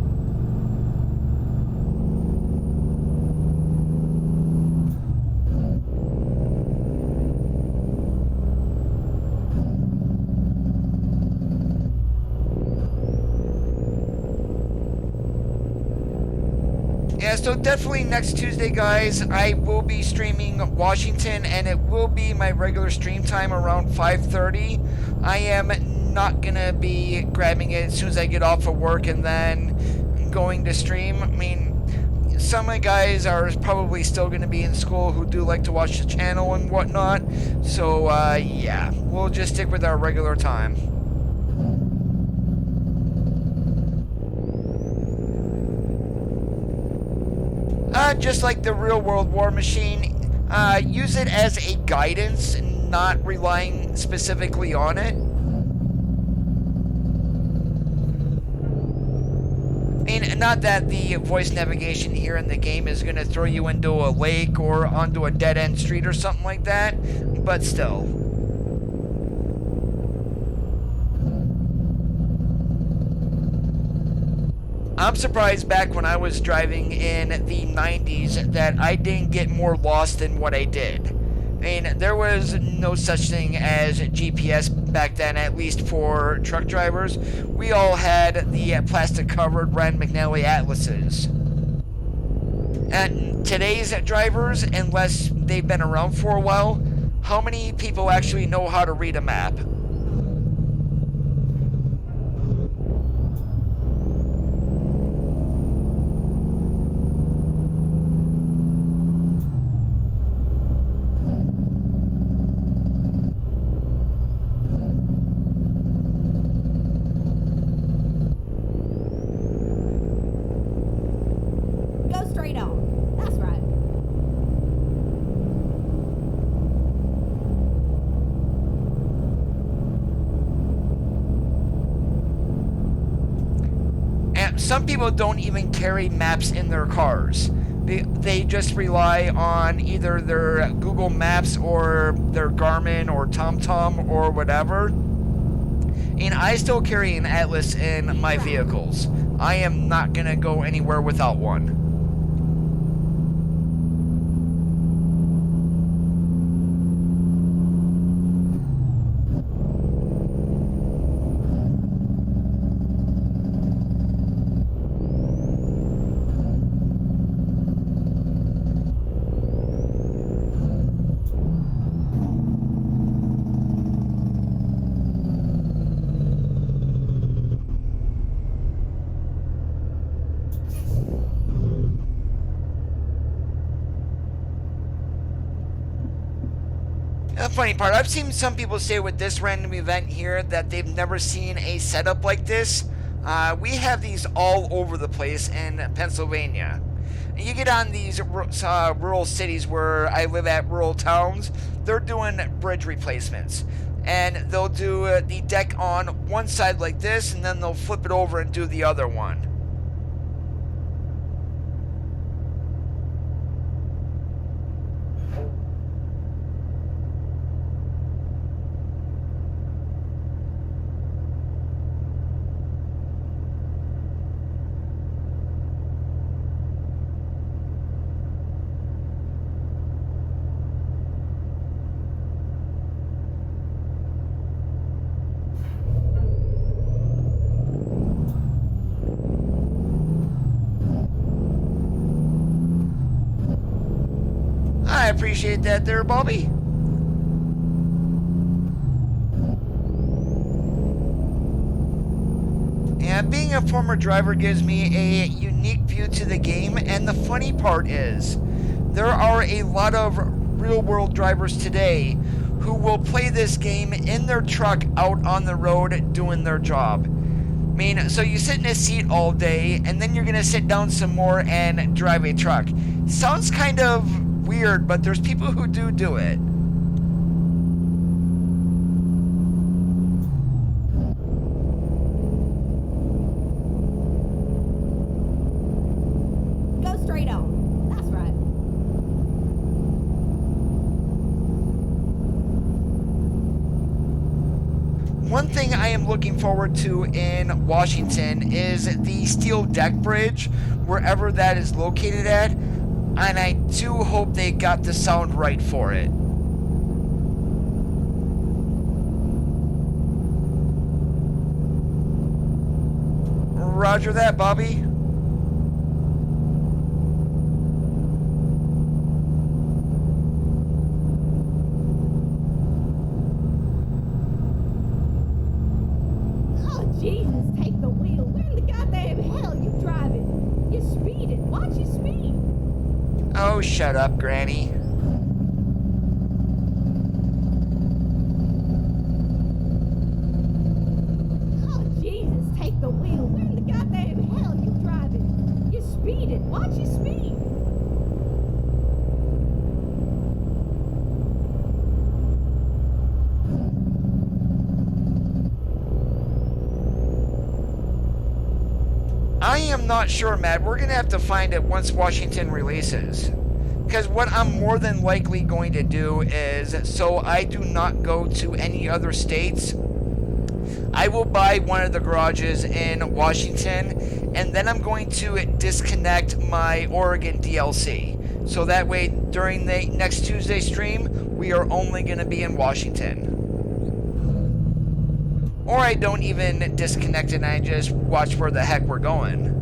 Yeah, so definitely next Tuesday, guys, I will be streaming Washington, and it will be my regular stream time around 5:30. I am not gonna be grabbing it as soon as I get off of work and then going to stream. I mean, some of my guys are probably still gonna be in school who do like to watch the channel and whatnot. So yeah, we'll just stick with our regular time. Just like the Real World War Machine, use it as a guidance, not relying specifically on it. I mean, not that the voice navigation here in the game is going to throw you into a lake or onto a dead-end street or something like that, but still. I'm surprised back when I was driving in the 90s that I didn't get more lost than what I did. I mean, there was no such thing as GPS back then, at least for truck drivers. We all had the plastic-covered Rand McNally Atlases. And today's drivers, unless they've been around for a while, how many people actually know how to read a map? Some people don't even carry maps in their cars. They just rely on either their Google Maps or their Garmin or TomTom or whatever. And I still carry an atlas in my vehicles. I am not going to go anywhere without one. The funny part, I've seen some people say with this random event here that they've never seen a setup like this. We have these all over the place in Pennsylvania. You get on these rural cities where I live at, rural towns, they're doing bridge replacements. And they'll do the deck on one side like this, and then they'll flip it over and do the other one. I appreciate that there, Bobby. And being a former driver gives me a unique view to the game, and the funny part is, there are a lot of real-world drivers today who will play this game in their truck out on the road doing their job. I mean, so you sit in a seat all day, and then you're going to sit down some more and drive a truck. Sounds kind of weird, but there's people who do it. Go straight on. That's right. One thing I am looking forward to in Washington is the steel deck bridge, wherever that is located at, and I do hope they got the sound right for it. Roger that, Bobby. Jesus, take the wheel. Where in the goddamn hell you driving? You're speeding. Watch your speed. Oh, shut up, Granny. Oh, Jesus, take the wheel. Where in the goddamn hell you driving? You're speeding. Watch your speed. I am not sure, Matt. We're going to have to find it once Washington releases. Because what I'm more than likely going to do is, so I do not go to any other states, I will buy one of the garages in Washington, and then I'm going to disconnect my Oregon DLC. So that way, during the next Tuesday stream, we are only going to be in Washington. Or I don't even disconnect it and I just watch where the heck we're going.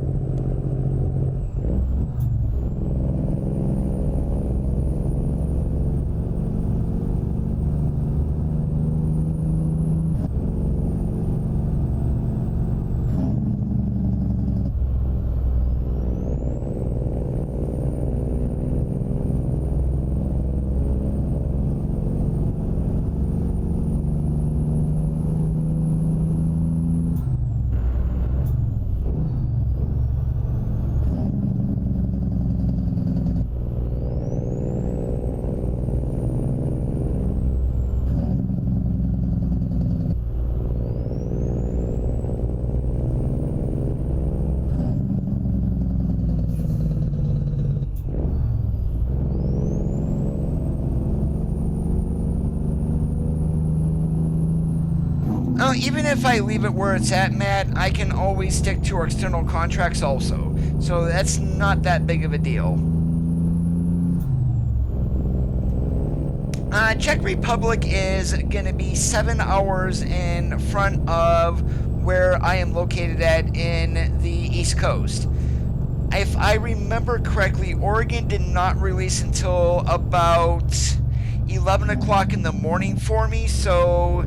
Even if I leave it where it's at, Matt, I can always stick to our external contracts also. So that's not that big of a deal. Czech Republic is going to be 7 hours in front of where I am located at in the East Coast. If I remember correctly, Oregon did not release until about 11 o'clock in the morning for me, so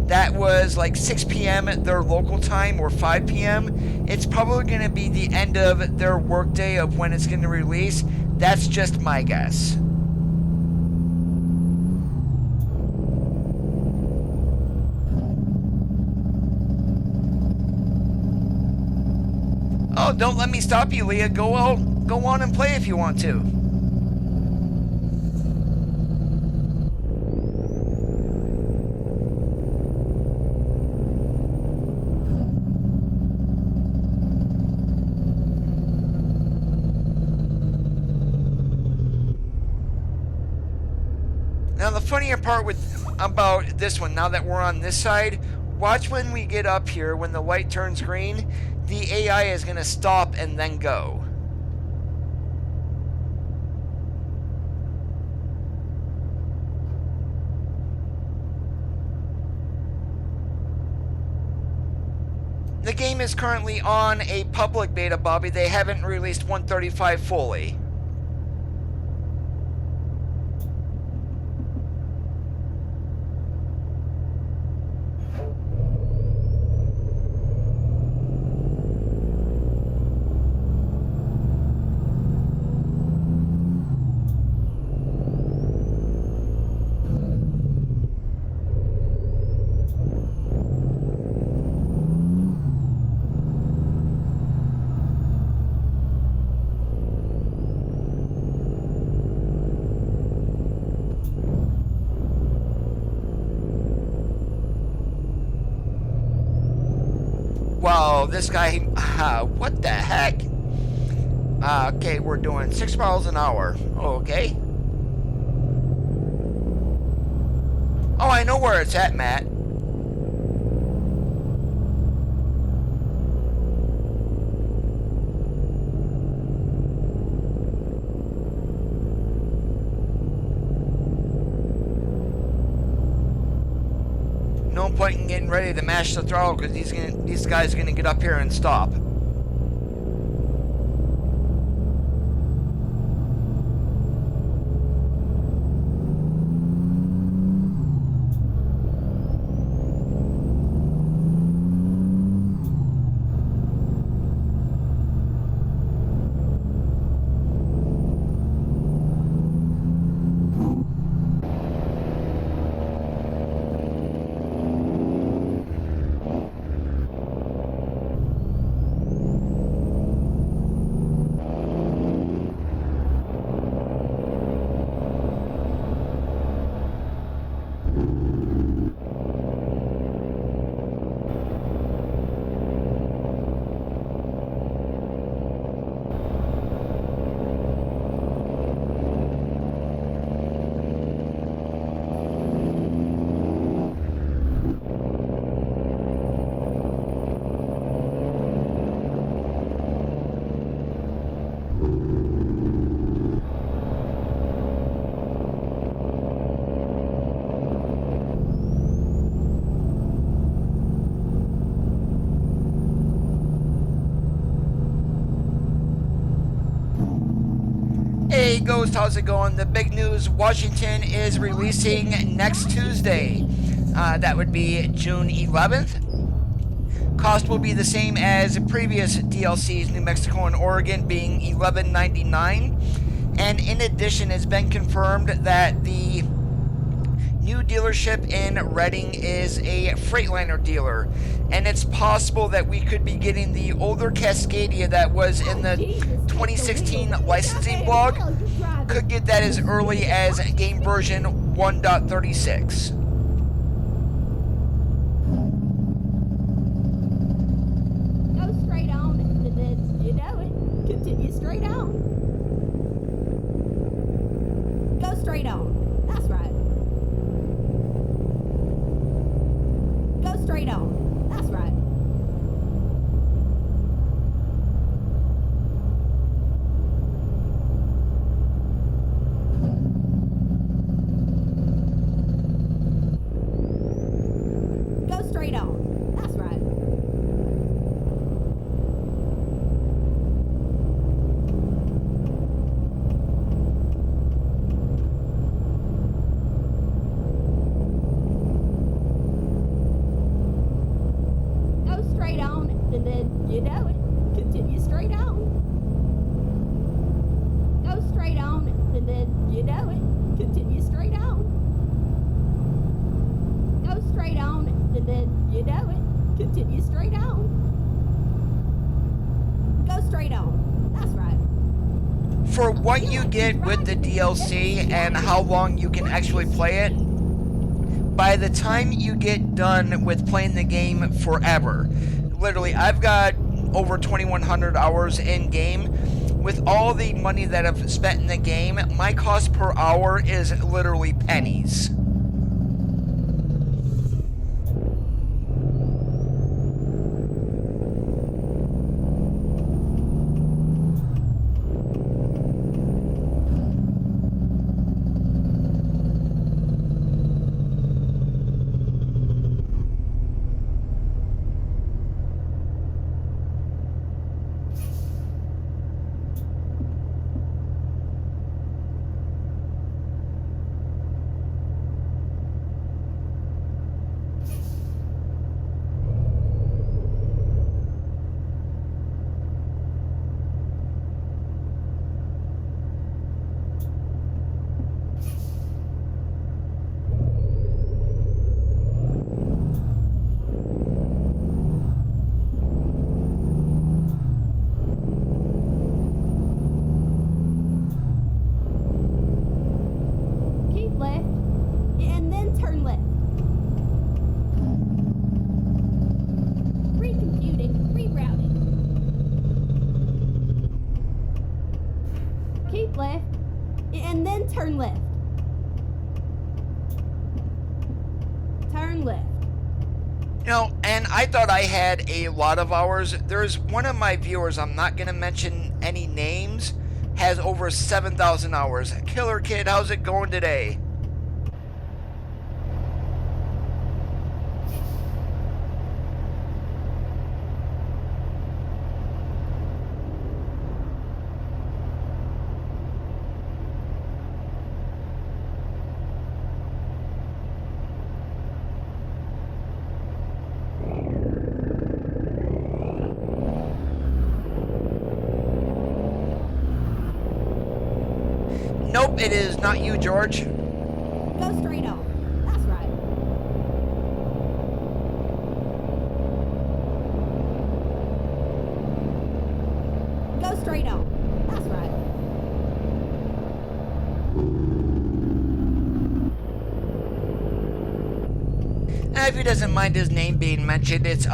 that was like 6 p.m. at their local time or 5 p.m. It's probably going to be the end of their workday of when it's going to release. That's just my guess. Oh, don't let me stop you, Leah. Go on and play if you want to. Now the funnier part about this one, now that we're on this side, watch when we get up here, when the light turns green, the AI is going to stop and then go. The game is currently on a public beta, Bobby. They haven't released 135 fully. this guy, what the heck? Okay, we're doing 6 miles an hour. Okay. Oh, I know where it's at, Matt. No point in getting ready to mash the throttle because these guys are gonna get up here and stop. Hey Ghost, how's it going? The big news, Washington is releasing next Tuesday. That would be June 11th. Cost will be the same as previous DLCs, New Mexico and Oregon, being $11.99. And in addition, it's been confirmed that the new dealership in Reading is a Freightliner dealer. And it's possible that we could be getting the older Cascadia that was in the 2016 licensing blog. Could get that as early as game version 1.36. Go straight on, and then you know it. Continue straight on. Go straight on. That's right. Go straight on. That's right. Go straight on. That's right. Go straight on, and then you know it. Continue straight on. Go straight on, and then you know it. Continue straight on. Go straight on, and then you know it. Continue straight on. Go straight on. That's right. For what you get with the DLC and how long you can actually play it, by the time you get done with playing the game forever, literally, I've got over 2,100 hours in game. With all the money that I've spent in the game, my cost per hour is literally pennies. left, and then turn left. Turn left. You know, and I thought I had a lot of hours. There's one of my viewers, I'm not going to mention any names, has over 7,000 hours. Killer Kid, how's it going today? Nope, it is not you, George. Go straight on. That's right. Go straight on. That's right. If he doesn't mind his name being mentioned, it's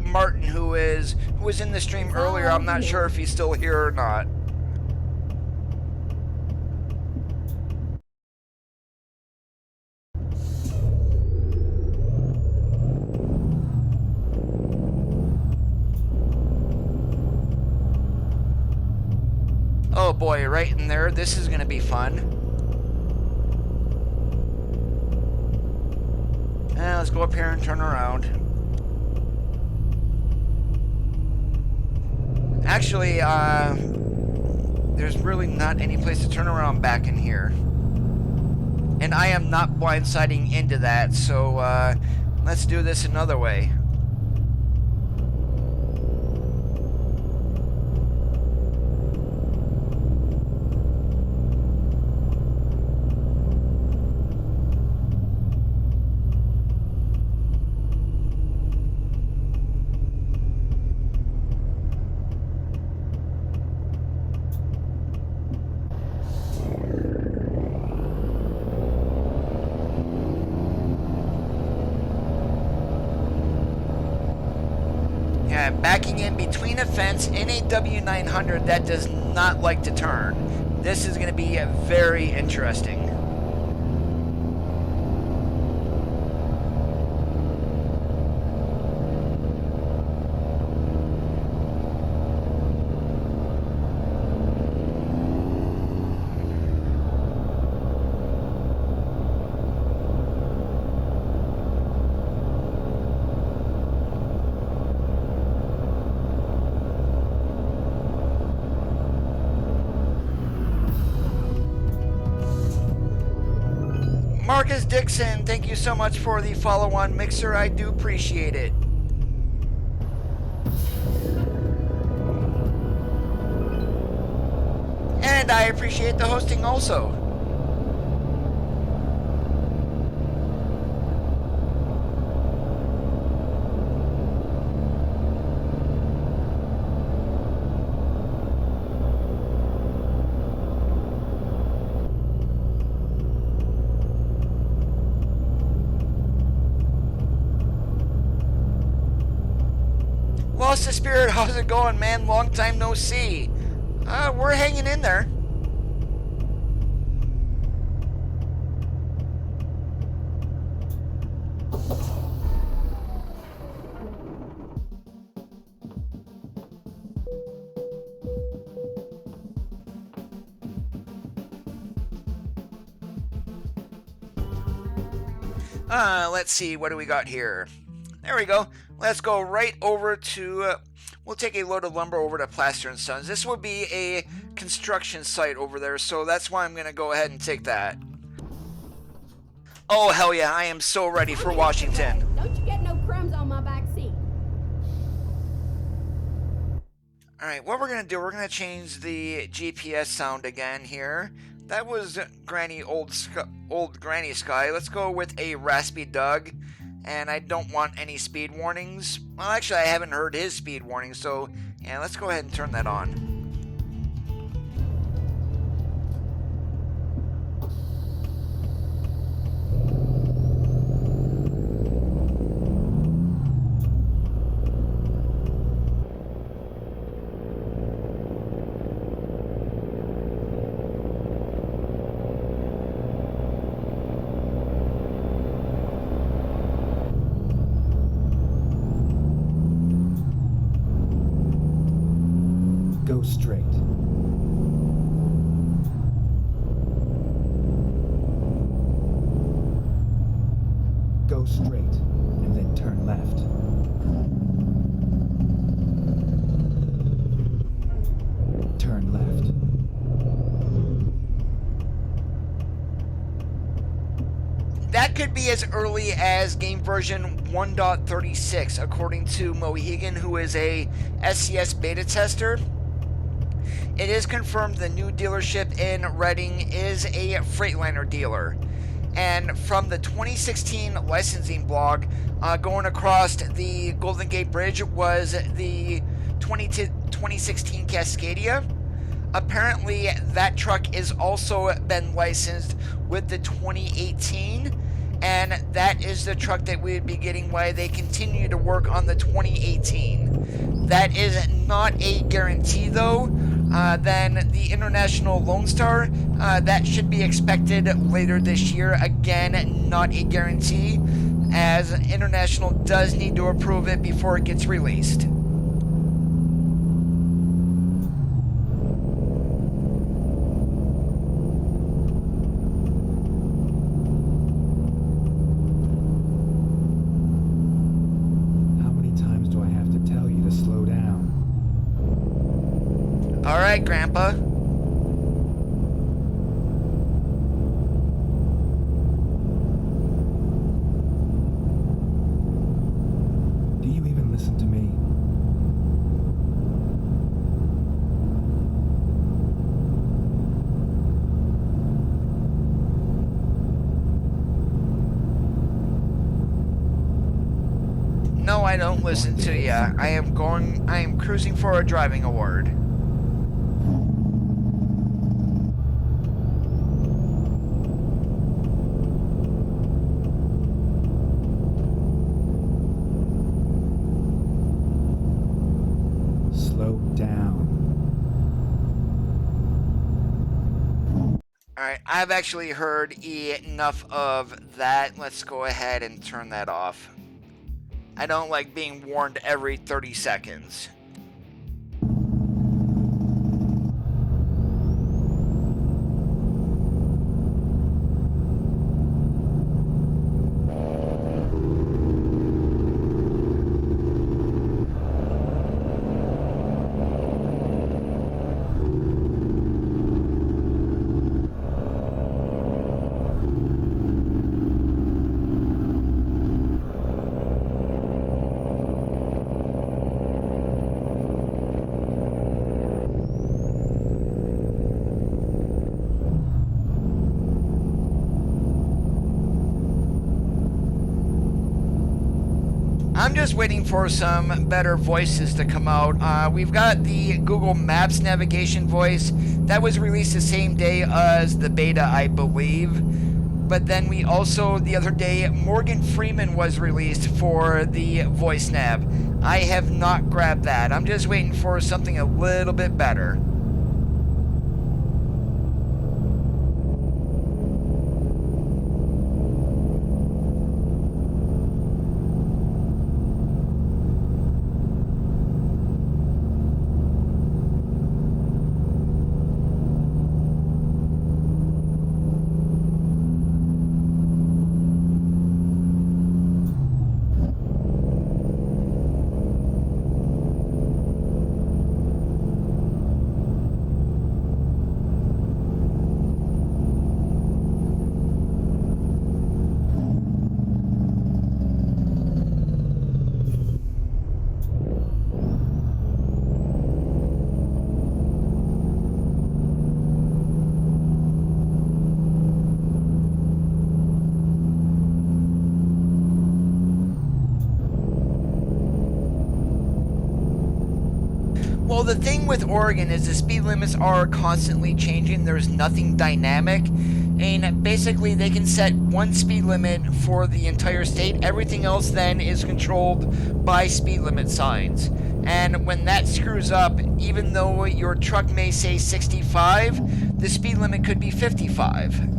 Martin, who was in the stream earlier. I'm not sure if he's still here or not. Oh boy, right in there. This is gonna be fun. Let's go up here and turn around. Actually, there's really not any place to turn around back in here. And I am not blindsiding into that, so let's do this another way. Backing in between a fence in a W900 that does not like to turn. This is going to be very interesting. Marcus Dixon, thank you so much for the follow on Mixer. I do appreciate it. And I appreciate the hosting also. Lost the Spirit, how's it going, man? Long time no see. We're hanging in there. Let's see, what do we got here? There we go. Let's go right over to, we'll take a load of lumber over to Plaster & Sons. This will be a construction site over there, so that's why I'm going to go ahead and take that. Oh, hell yeah, I am so ready for Washington. Don't you get no crumbs on my back seat. Alright, what we're going to do, we're going to change the GPS sound again here. That was old Granny Sky. Let's go with a Raspy Doug. And I don't want any speed warnings. Well, actually, I haven't heard his speed warning, so yeah, let's go ahead and turn that on. Go straight. Go straight, and then turn left. Turn left. That could be as early as game version 1.36, according to Mohegan, who is a SCS beta tester. It is confirmed the new dealership in Reading is a Freightliner dealer. And from the 2016 licensing blog, going across the Golden Gate Bridge was the 2016 Cascadia. Apparently, that truck is also been licensed with the 2018, and that is the truck that we would be getting while they continue to work on the 2018. That is not a guarantee, though. Then the International Lone Star, that should be expected later this year. Again, not a guarantee, as International does need to approve it before it gets released. All right, Grandpa. Do you even listen to me? No, I don't listen to you. I am cruising for a driving award. Alright, I've actually heard enough of that. Let's go ahead and turn that off. I don't like being warned every 30 seconds. I'm just waiting for some better voices to come out. We've got the Google Maps navigation voice that was released the same day as the beta, I believe. But then we also, the other day, Morgan Freeman was released for the voice nav. I have not grabbed that. I'm just waiting for something a little bit better. Well, the thing with Oregon is the speed limits are constantly changing. There's nothing dynamic. And basically, they can set one speed limit for the entire state. Everything else then is controlled by speed limit signs. And when that screws up, even though your truck may say 65, the speed limit could be 55.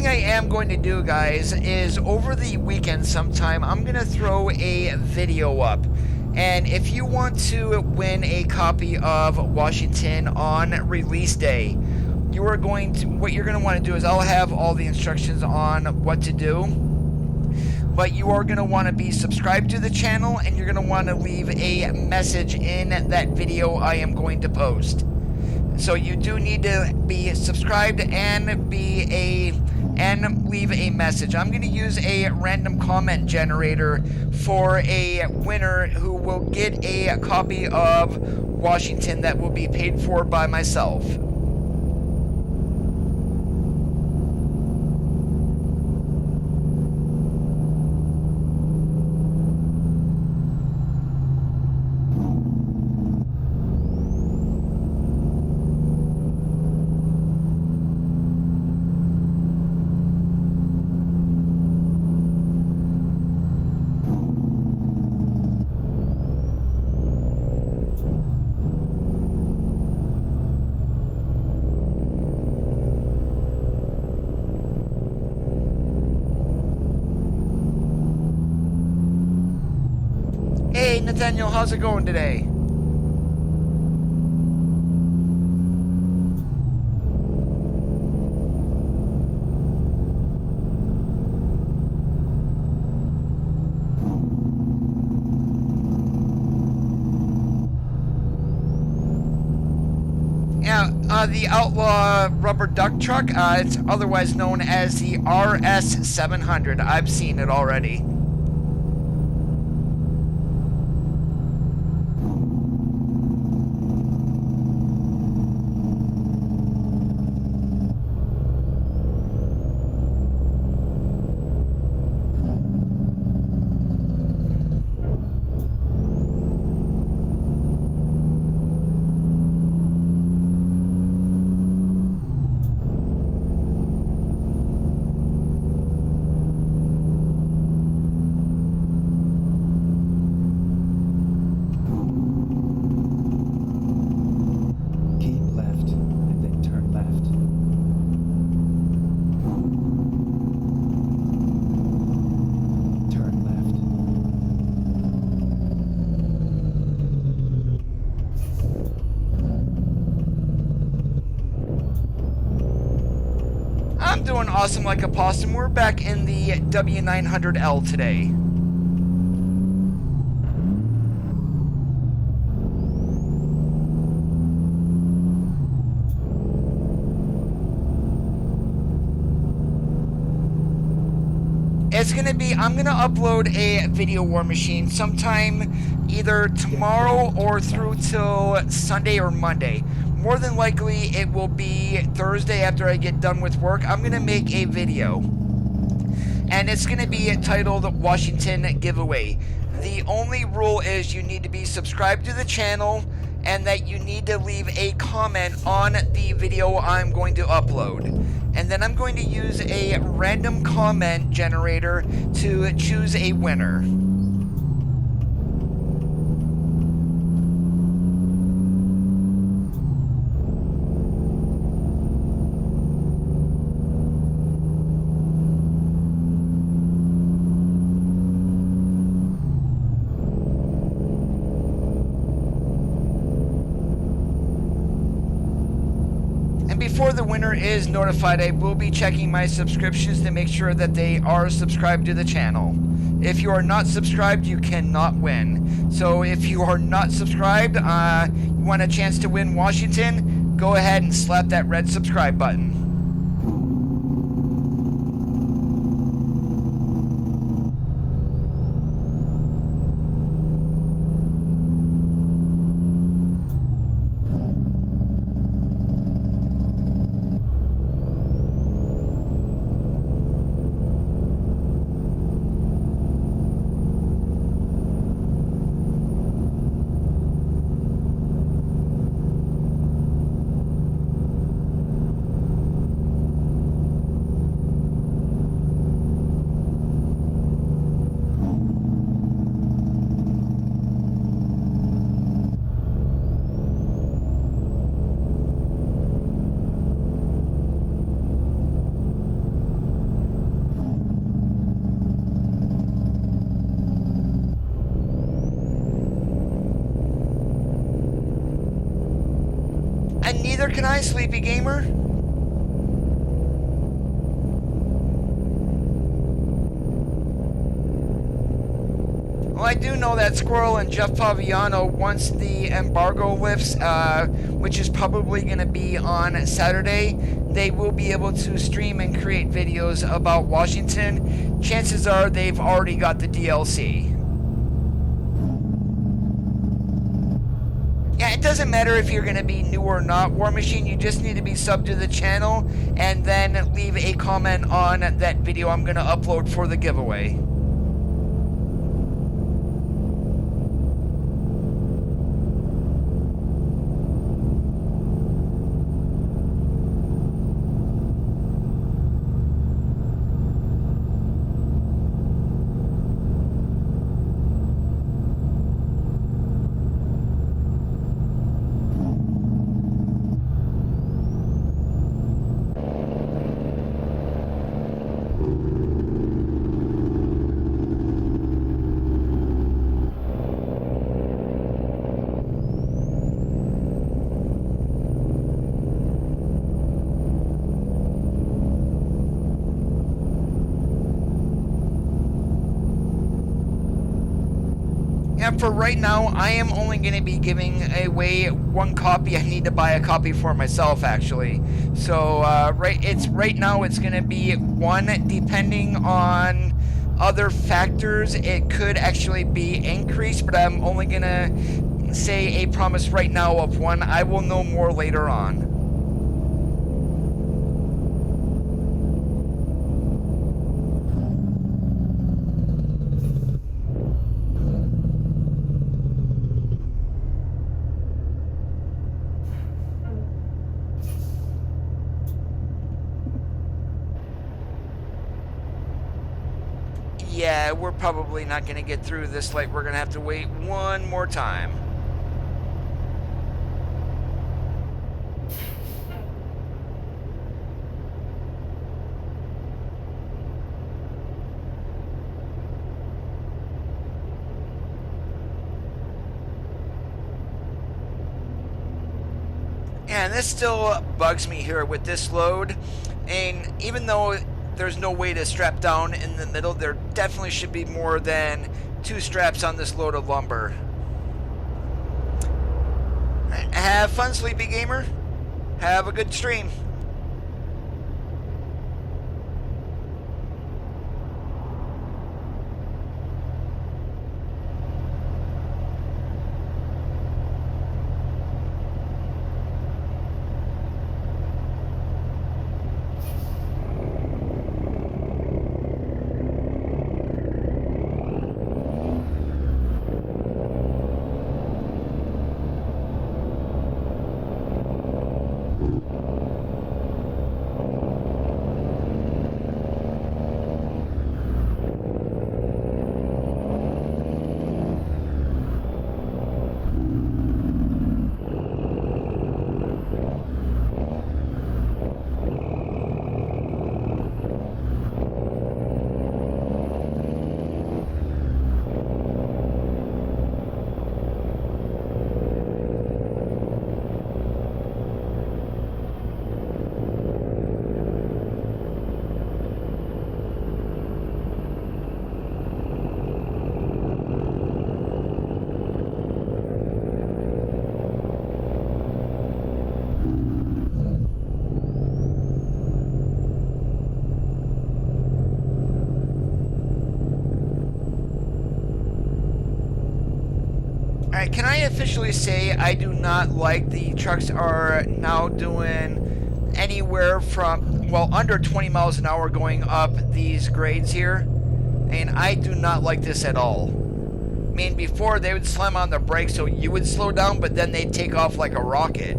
thing I am going to do, guys, is over the weekend sometime, I'm going to throw a video up. And if you want to win a copy of Washington on release day, what you're going to want to do is I'll have all the instructions on what to do. But you are going to want to be subscribed to the channel, and you're going to want to leave a message in that video I am going to post. So you do need to be subscribed and leave a message. I'm going to use a random comment generator for a winner who will get a copy of Washington that will be paid for by myself. Hey Nathaniel, how's it going today? Yeah, the Outlaw rubber duck truck, it's otherwise known as the RS700. I've seen it already. I'm doing awesome like a possum. We're back in the W900L today. I'm gonna upload a video war machine sometime either tomorrow or through till Sunday or Monday. More than likely it will be Thursday after I get done with work. I'm gonna make a video, and it's gonna be titled Washington Giveaway. The only rule is you need to be subscribed to the channel and that you need to leave a comment on the video I'm going to upload. And then I'm going to use a random comment generator to choose a winner. Before the winner is notified, I will be checking my subscriptions to make sure that they are subscribed to the channel. If you are not subscribed, you cannot win. So if you are not subscribed, you want a chance to win Washington, go ahead and slap that red subscribe button. neither can I, Sleepy Gamer. Well, I do know that Squirrel and Jeff Paviano, once the embargo lifts, which is probably going to be on Saturday, they will be able to stream and create videos about Washington. Chances are they've already got the DLC. Yeah, it doesn't matter if you're going to be new or not, War Machine. You just need to be subbed to the channel and then leave a comment on that video I'm going to upload for the giveaway. And for right now, I am only going to be giving away one copy. I need to buy a copy for myself, actually. So right now it's going to be one, depending on other factors. It could actually be increased, but I'm only going to say a promise right now of one. I will know more later on. Yeah, we're probably not going to get through this light. We're going to have to wait one more time. And this still bugs me here with this load. And even though there's no way to strap down in the middle, there definitely should be more than 2 straps on this load of lumber. Have fun, Sleepy Gamer. Have a good stream. Alright, can I officially say I do not like the trucks are now doing anywhere from, well, under 20 miles an hour going up these grades here? And I do not like this at all. I mean, before they would slam on the brakes so you would slow down, but then they'd take off like a rocket.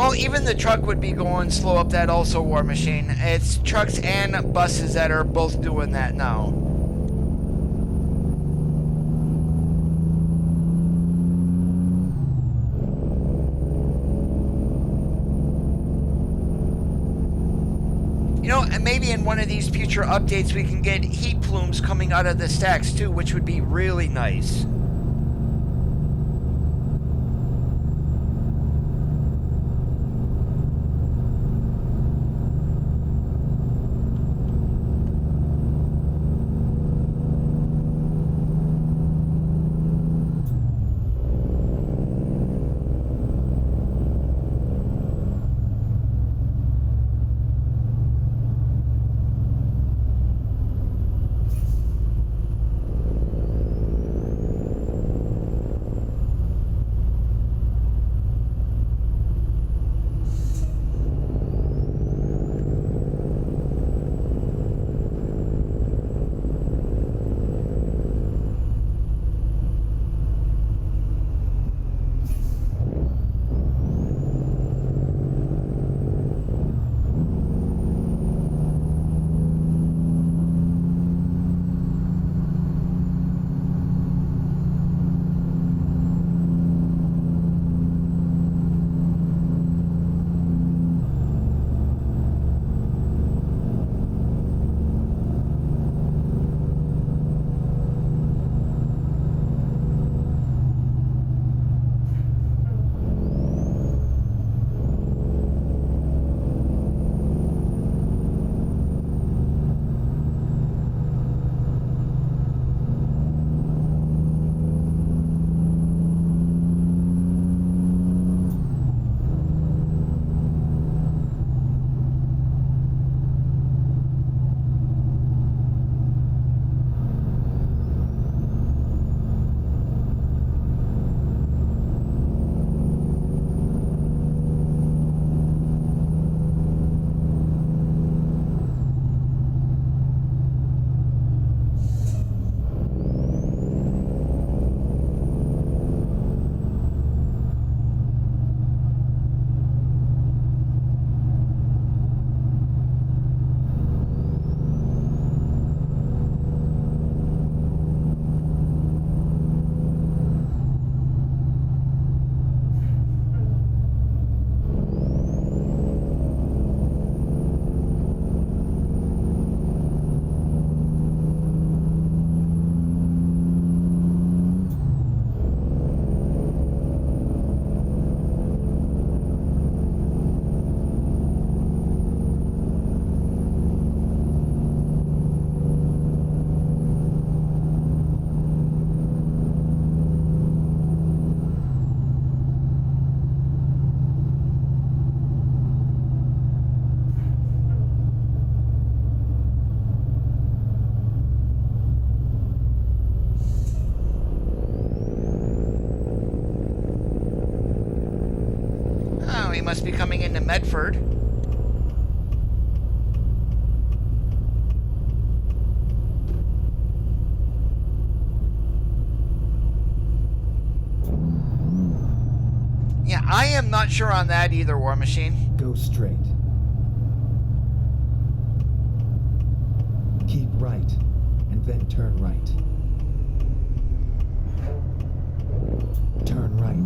Well, even the truck would be going slow up that also, War Machine. It's trucks and buses that are both doing that now. You know, and maybe in one of these future updates we can get heat plumes coming out of the stacks too, which would be really nice. He must be coming into Medford. Yeah, I am not sure on that either, War Machine. Go straight. Keep right, and then turn right. Turn right.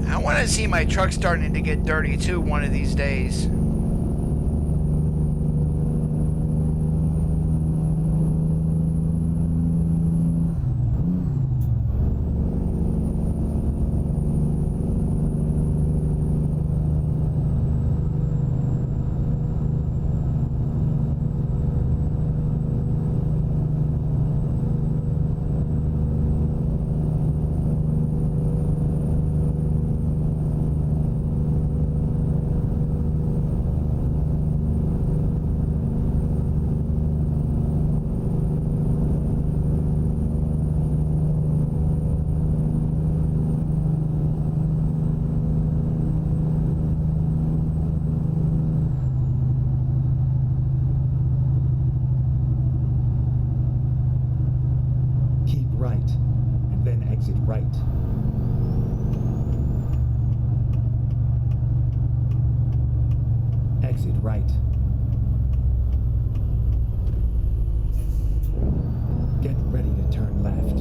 I want to see my truck starting to get dirty too one of these days. exit right. Get ready to turn left.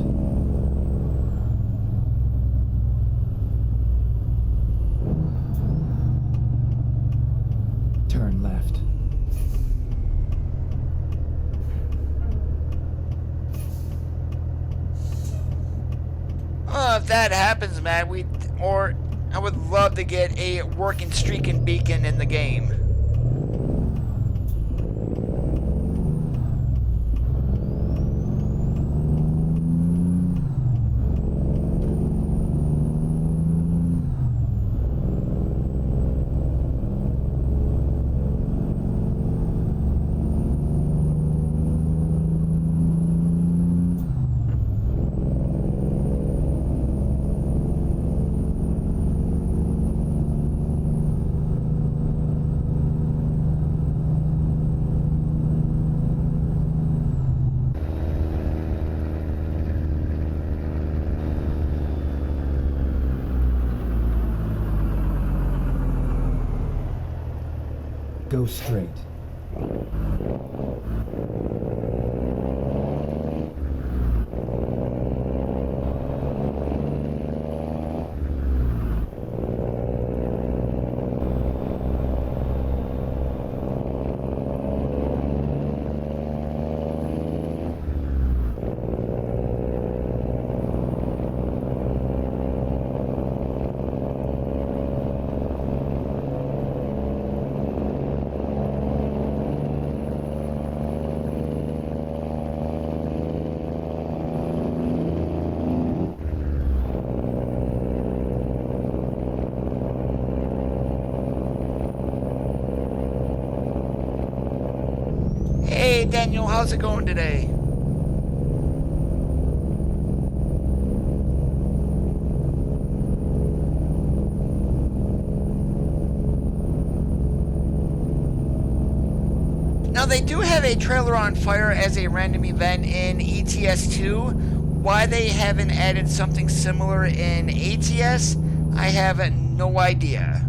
Turn left. If that happens, Matt, I would love to get a working streaking beacon in the game. Go straight. Hey Daniel, how's it going today? Now they do have a trailer on fire as a random event in ATS 2. Why they haven't added something similar in ATS, I have no idea.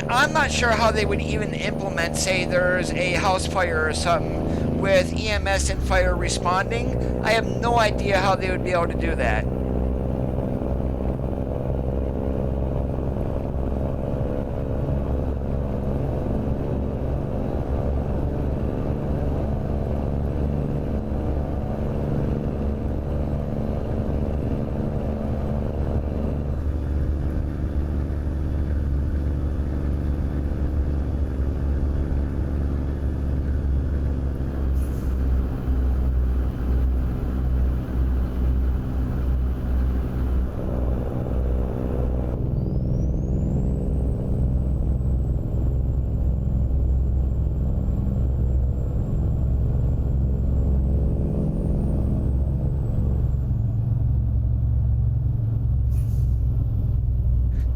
I'm not sure how they would even implement, say there's a house fire or something with EMS and fire responding. I have no idea how they would be able to do that.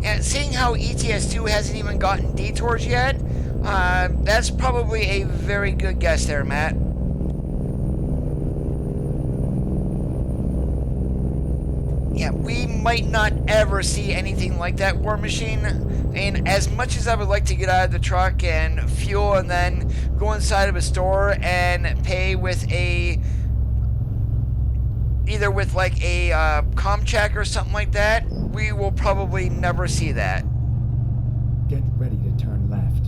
And seeing how ETS2 hasn't even gotten detours yet, that's probably a very good guess there, Matt. Yeah, we might not ever see anything like that, War Machine. And as much as I would like to get out of the truck and fuel and then go inside of a store and pay with a either with like a comm check or something like that, we will probably never see that. Get ready to turn left.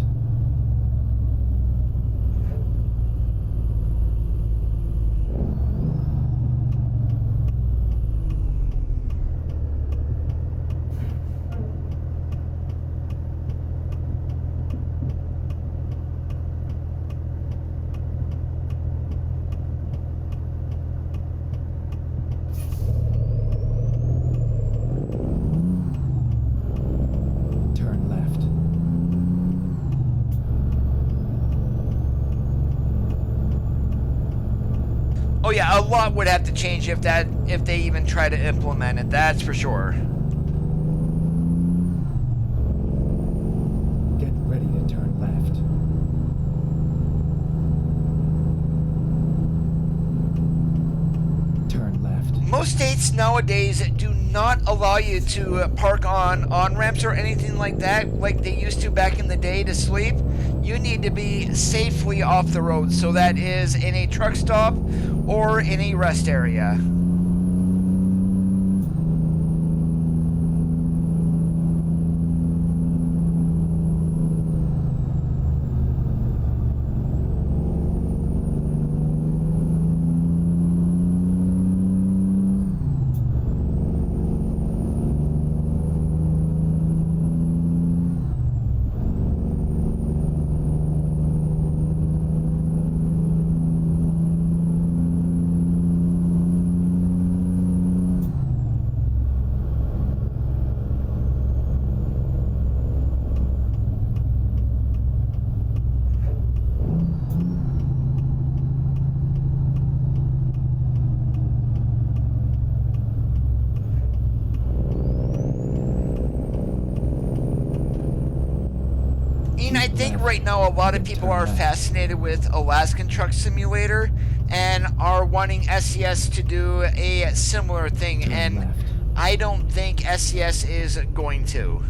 Turn left. Oh yeah, a lot would have to change if they even try to implement it. That's for sure. Get ready to turn left. Turn left. Most states nowadays do not allow you to park on on-ramps or anything like that, like they used to back in the day to sleep. You need to be safely off the road, so that is in a truck stop or in a rest area. I think right now a lot of people are fascinated with Alaskan Truck Simulator and are wanting SES to do a similar thing, and I don't think SES is going to.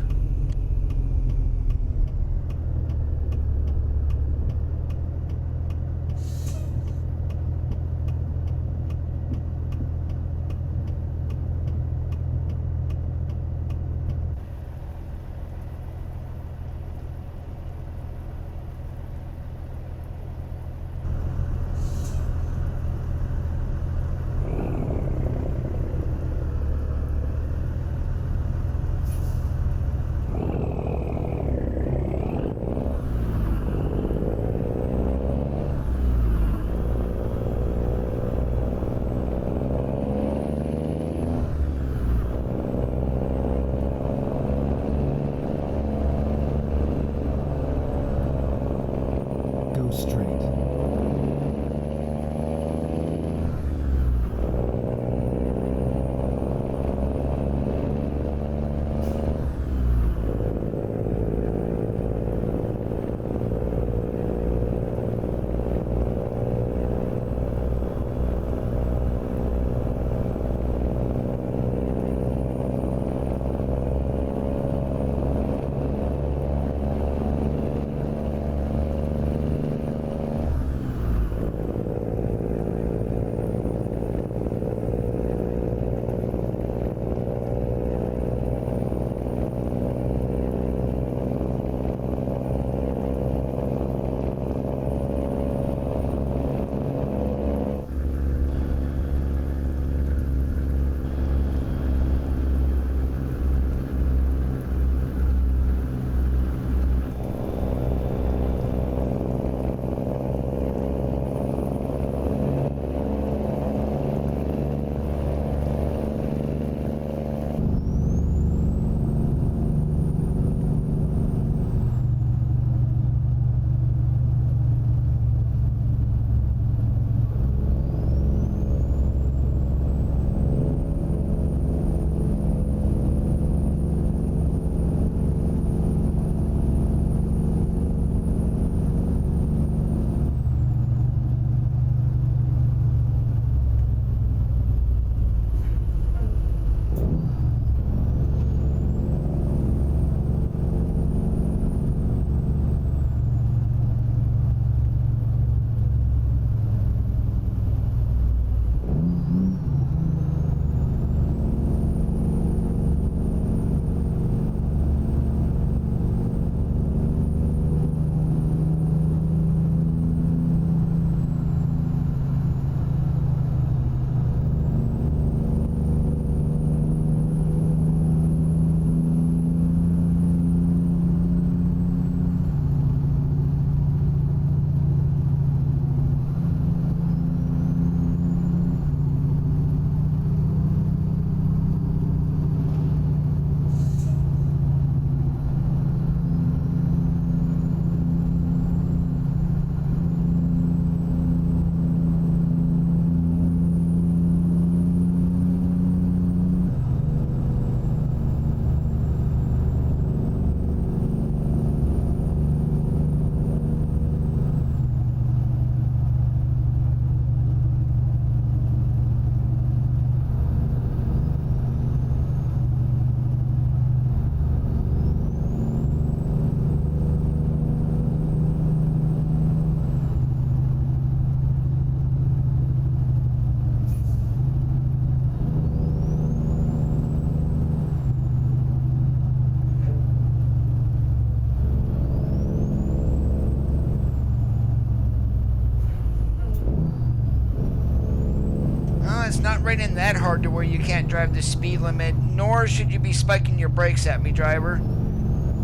it's not raining that hard to where you can't drive the speed limit, nor should you be spiking your brakes at me, driver.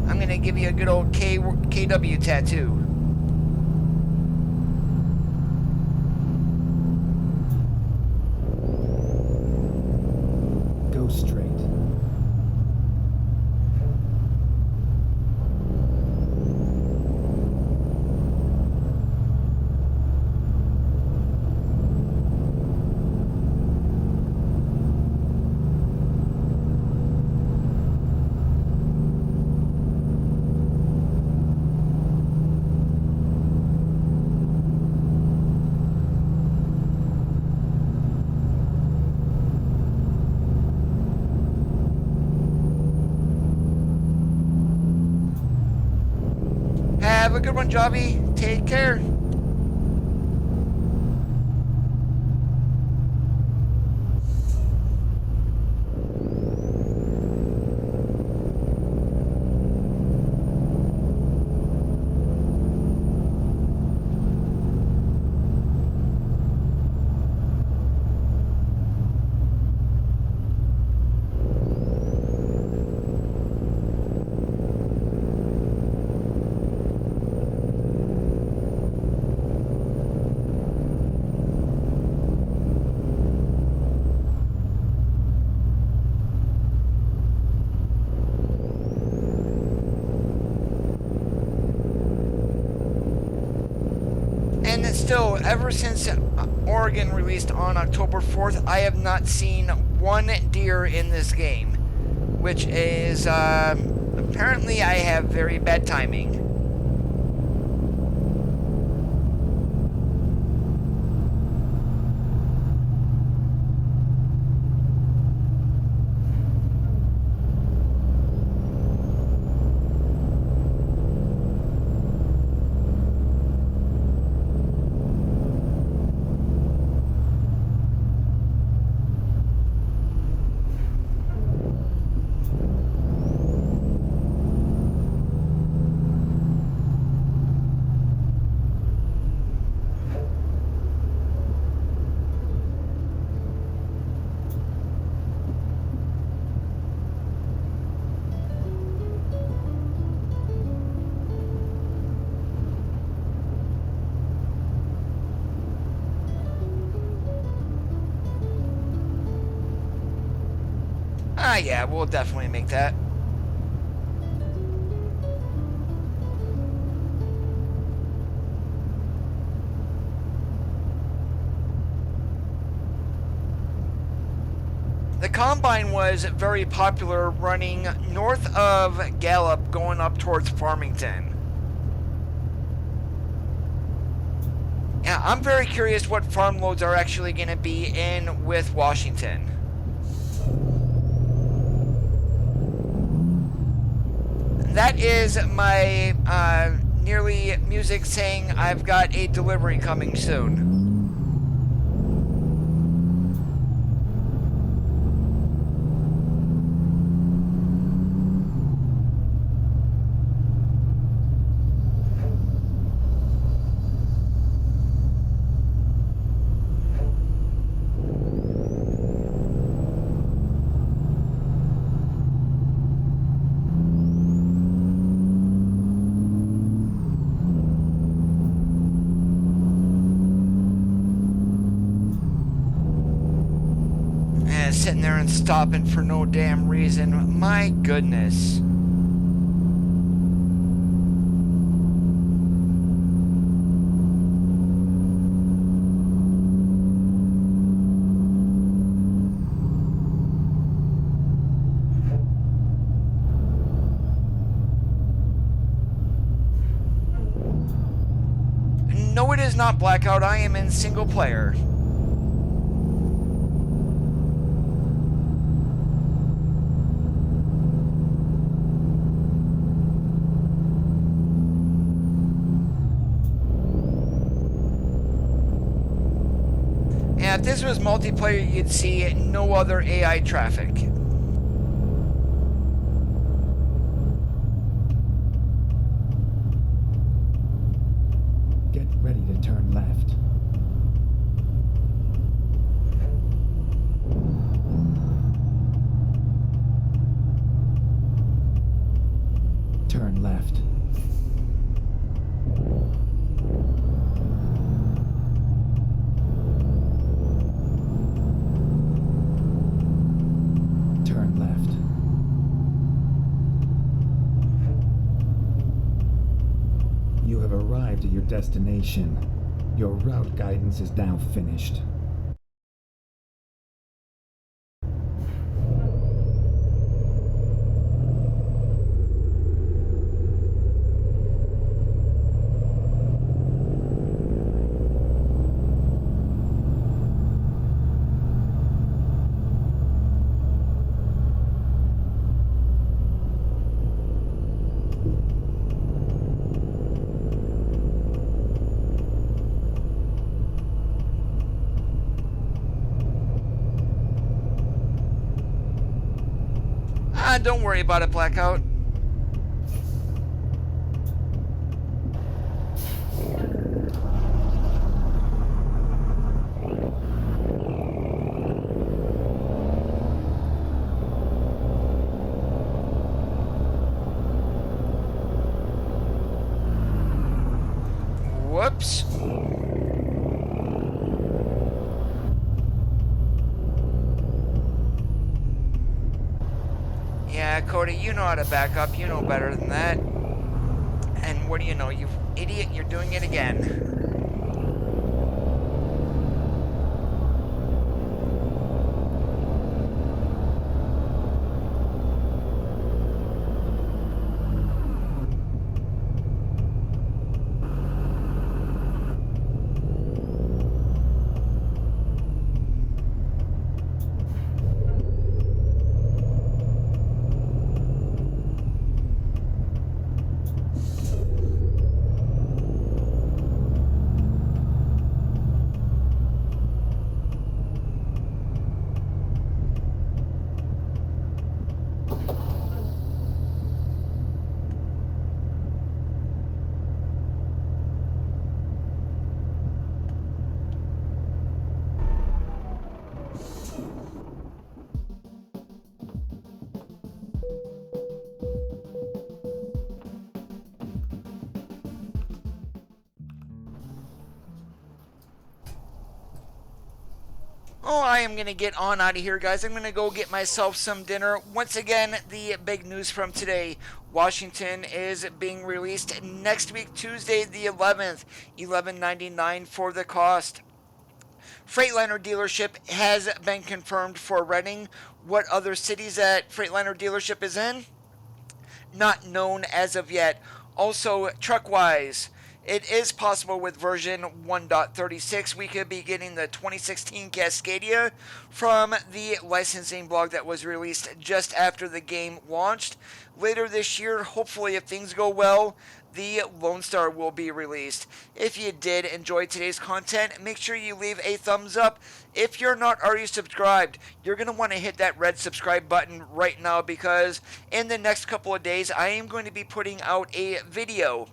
I'm gonna give you a good old KW tattoo. Go straight. Have a good one, Javi. Take care. And still, ever since Oregon released on October 4th, I have not seen one deer in this game, which is, apparently I have very bad timing. Ah, yeah, we'll definitely make that. The Combine was very popular running north of Gallup going up towards Farmington. Yeah, I'm very curious what farm loads are actually going to be in with Washington. That is my nearly music saying I've got a delivery coming soon. Sitting there and stopping for no damn reason. My goodness. No, it is not Blackout. I am in single player. If this was multiplayer, you'd see no other AI traffic. Get ready to turn left. destination. Your route guidance is now finished. Don't worry about it, Blackout. Whoops. Yeah, Cody, you know how to back up. You know better than that. And what do you know, you idiot, you're doing it again. Oh, I am going to get on out of here, guys. I'm going to go get myself some dinner. Once again, the big news from today. Washington is being released next week, Tuesday the 11th, $11.99 for the cost. Freightliner dealership has been confirmed for Reading. What other cities that Freightliner dealership is in? Not known as of yet. Also, truck-wise, it is possible with version 1.36 we could be getting the 2016 Cascadia from the licensing blog that was released just after the game launched. Later this year, hopefully if things go well, the Lone Star will be released. If you did enjoy today's content, make sure you leave a thumbs up. If you're not already subscribed, you're going to want to hit that red subscribe button right now, because in the next couple of days, I am going to be putting out a video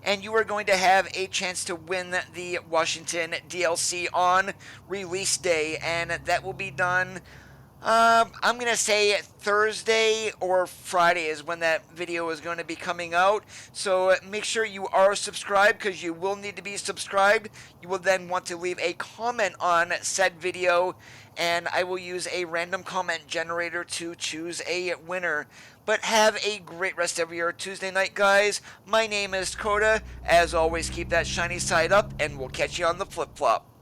and you are going to have a chance to win the Washington DLC on release day, and that will be done, I'm going to say Thursday or Friday is when that video is going to be coming out. So make sure you are subscribed, because you will need to be subscribed. You will then want to leave a comment on said video, and I will use a random comment generator to choose a winner. But have a great rest of your Tuesday night, guys. My name is Coda. As always, keep that shiny side up, and we'll catch you on the flip-flop.